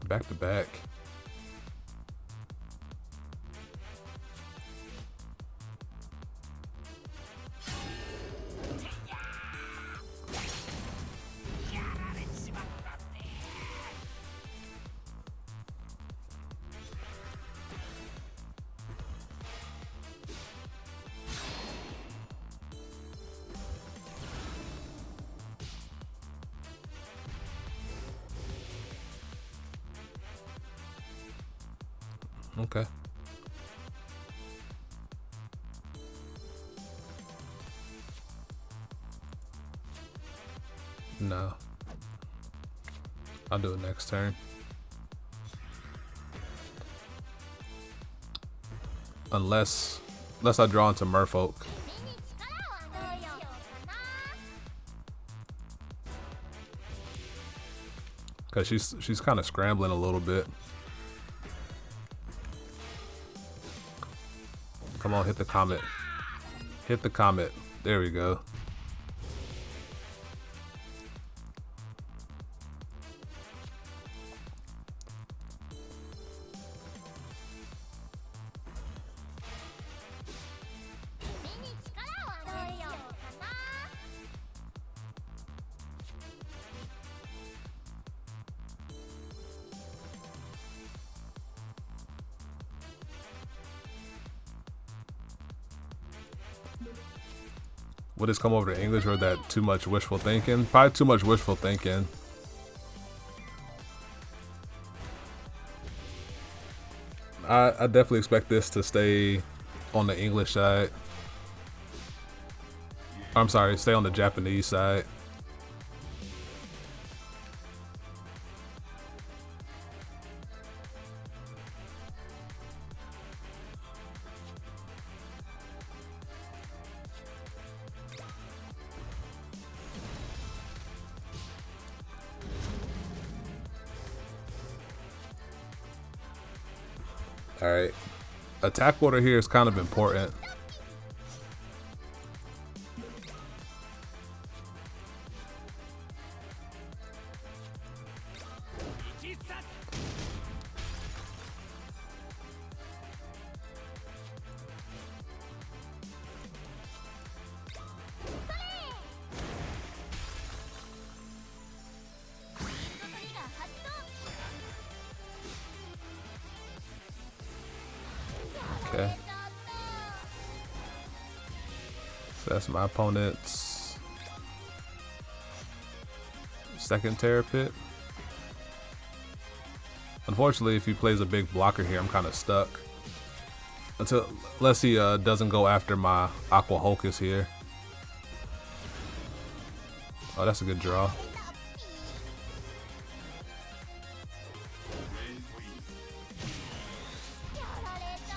Speaker 1: Back to back. Okay. No. I'll do it next turn. Unless I draw into Merfolk. Cause she's kind of scrambling a little bit. Come on, hit the comet. Hit the comet. There we go. Would this come over to English, or that too much wishful thinking? Probably too much wishful thinking. I definitely expect this to stay on the English side. I'm sorry, stay on the Japanese side. Alright. Attack order here is kind of important. Okay. So that's my opponent's second Terror Pit. Unfortunately, if he plays a big blocker here, I'm kind of stuck. Unless he doesn't go after my Aqua Hulkus here. Oh, that's a good draw.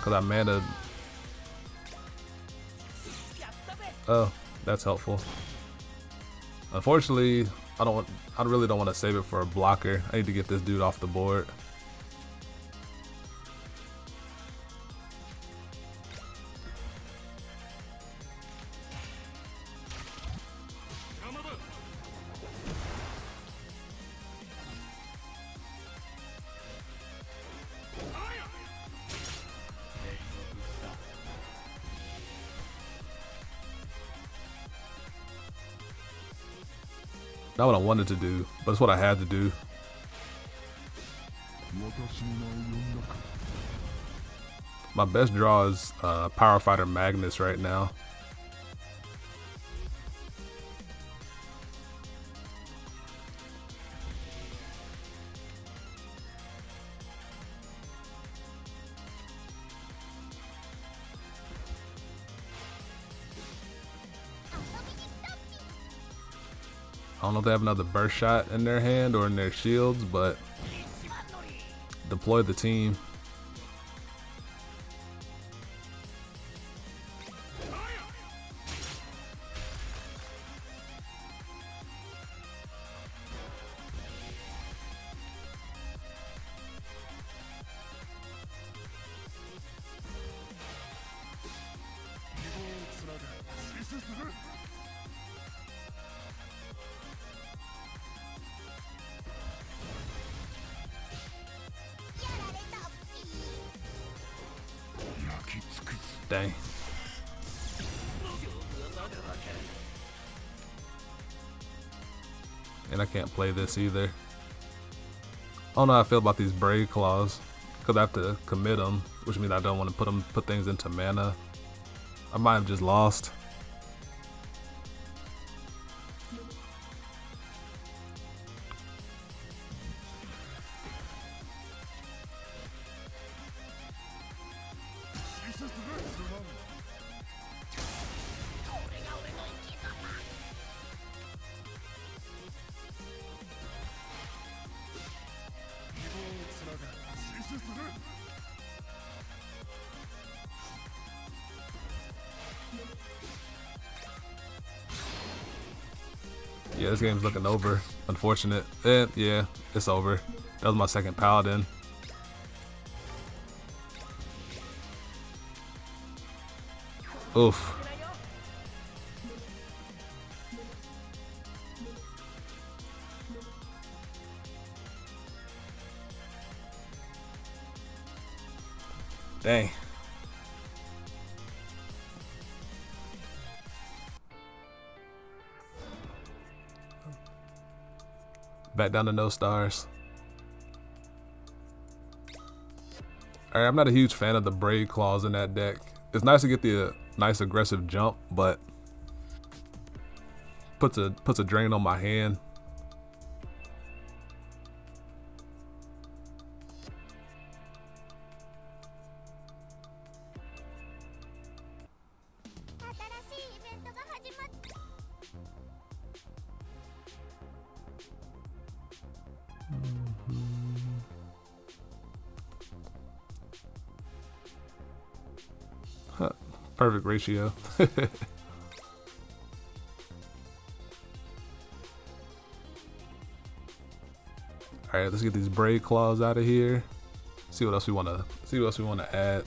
Speaker 1: Cause I mana. Oh, that's helpful. Unfortunately, I really don't want to save it for a blocker. I need to get this dude off the board. Not what I wanted to do, but it's what I had to do. My best draw is Power Fighter Magnus right now. don't know if they have another burst shot in their hand or in their shields, but deploy the team. Dang. And I can't play this either. I don't know how I feel about these Brave Claws, because I have to commit them, which means I don't want to put things into mana. I might have just lost. Yeah, this game's looking over. Unfortunate. Yeah, it's over. That was my second Paladin. Oof. Dang. Back down to no stars. Alright, I'm not a huge fan of the Brave Claws in that deck. It's nice to get the nice aggressive jump, but puts a drain on my hand. Huh, perfect ratio. Alright, let's get these Brave Claws out of here. See what else we wanna add.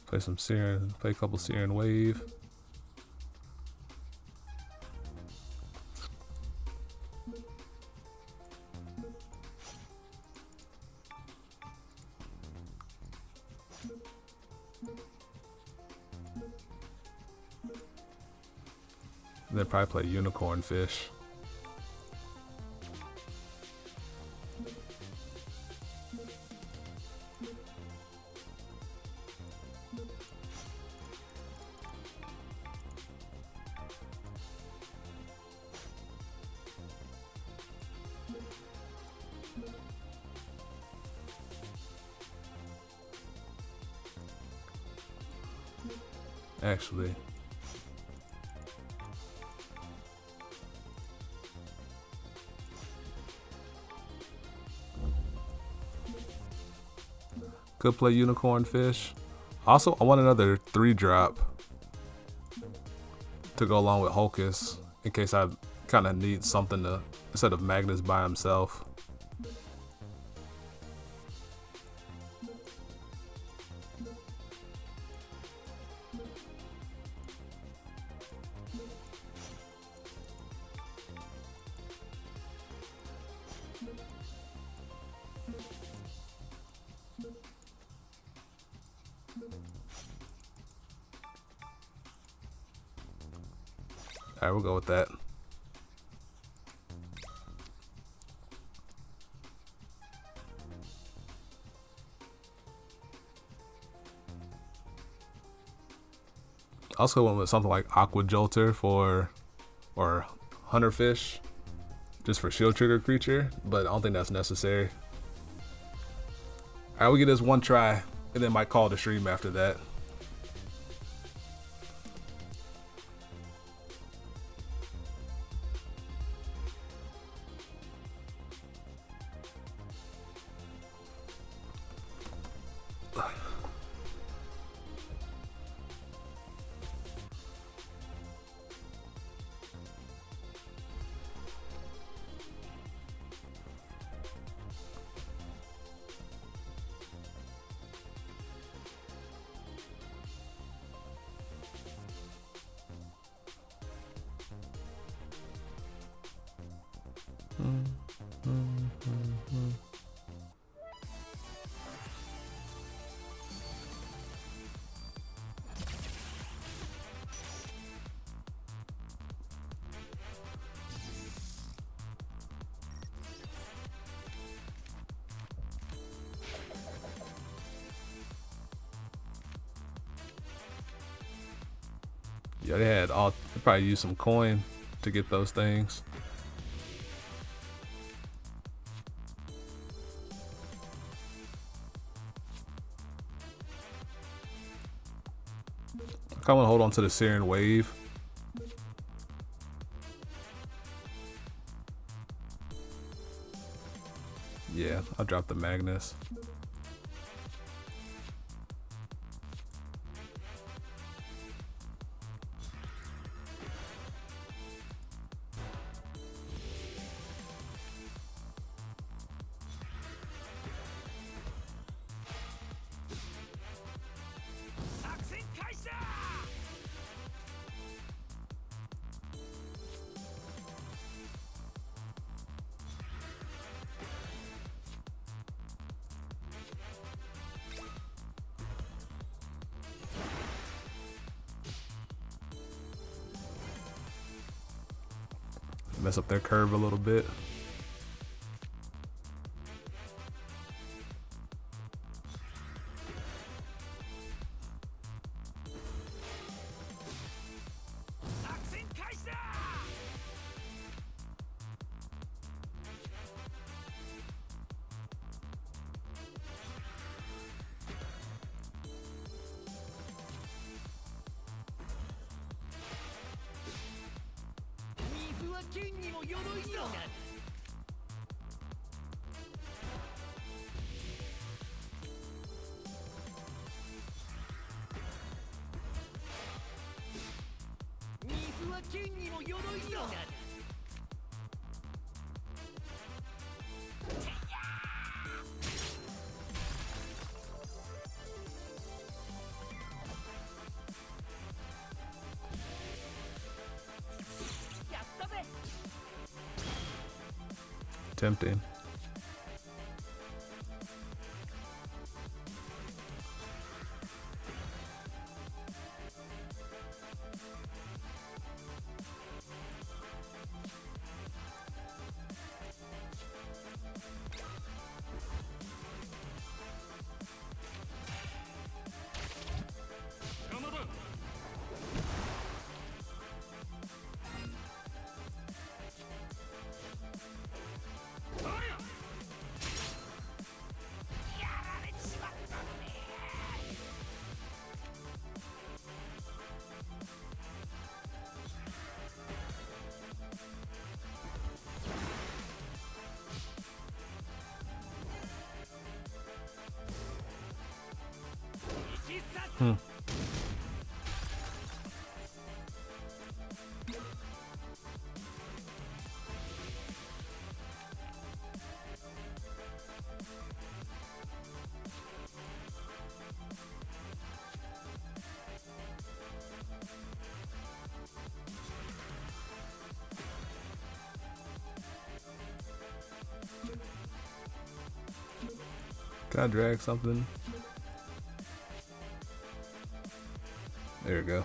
Speaker 1: Play some Searing, play a couple Searing Wave. Then probably play Unicorn Fish. Actually, could play Unicorn Fish. Also, I want another 3-drop to go along with Hulkus in case I kind of need something to, instead of Magnus by himself. Alright, we'll go with that. Also went with something like Aqua Jolter or Hunter Fish, just for shield trigger creature, but I don't think that's necessary. Alright, we get this one try, and then might call the stream after that. Yeah, they probably used some coin to get those things. I kinda wanna hold on to the Siren Wave. Yeah, I'll drop the Magnus. Mess up their curve a little bit. Tempting. Can I drag something? There we go.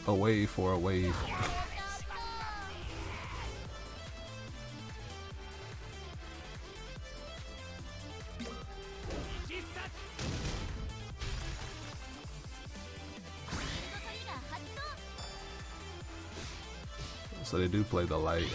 Speaker 1: A wave for a wave. So they do play the light.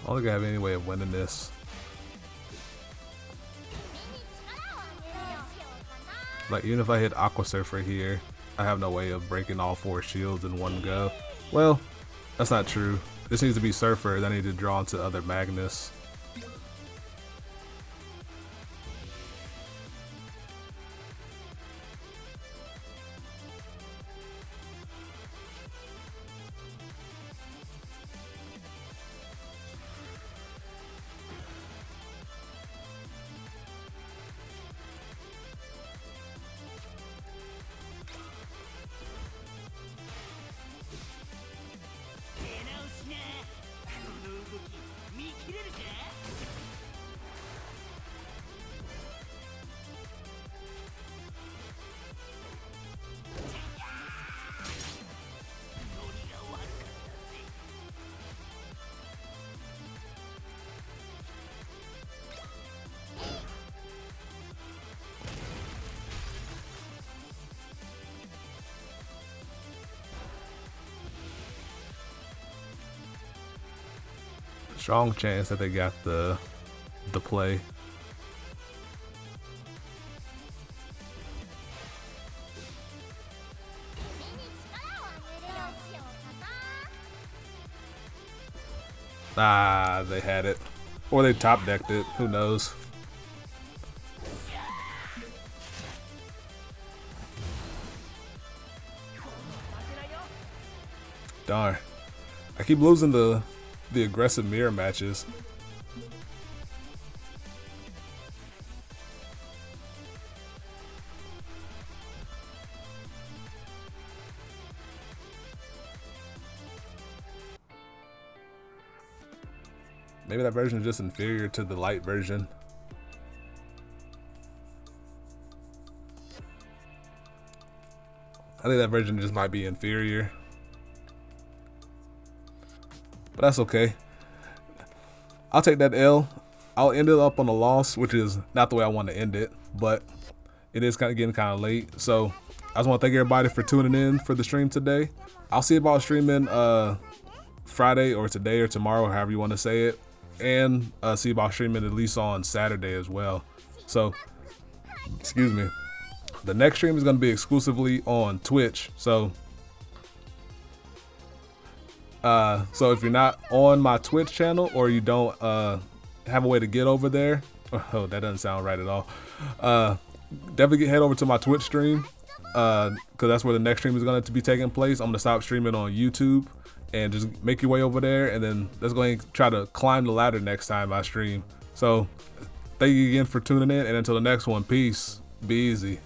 Speaker 1: I don't think I have any way of winning this. Like, even if I hit Aqua Surfer here, I have no way of breaking all 4 shields in one go. Well, that's not true. This needs to be Surfer, then I need to draw into other Magnus. Strong chance that they got the play. Ah, they had it. Or they top decked it, who knows. Darn. I keep losing the aggressive mirror matches. Maybe that version is just inferior to the light version. I think that version just might be inferior. but that's okay. I'll take that L. I'll end it up on a loss, which is not the way I want to end it, but it is kind of getting kind of late. So I just want to thank everybody for tuning in for the stream today. I'll see about streaming Friday or today or tomorrow, however you want to say it, and see about streaming at least on Saturday as well. So, excuse me. The next stream is going to be exclusively on Twitch. So if you're not on my Twitch channel or you don't have a way to get over there, oh, that doesn't sound right at all. Definitely head over to my Twitch stream because that's where the next stream is going to be taking place. I'm going to stop streaming on YouTube and just make your way over there, and then let's go ahead and try to climb the ladder next time I stream. So thank you again for tuning in, and until the next one, peace. Be easy.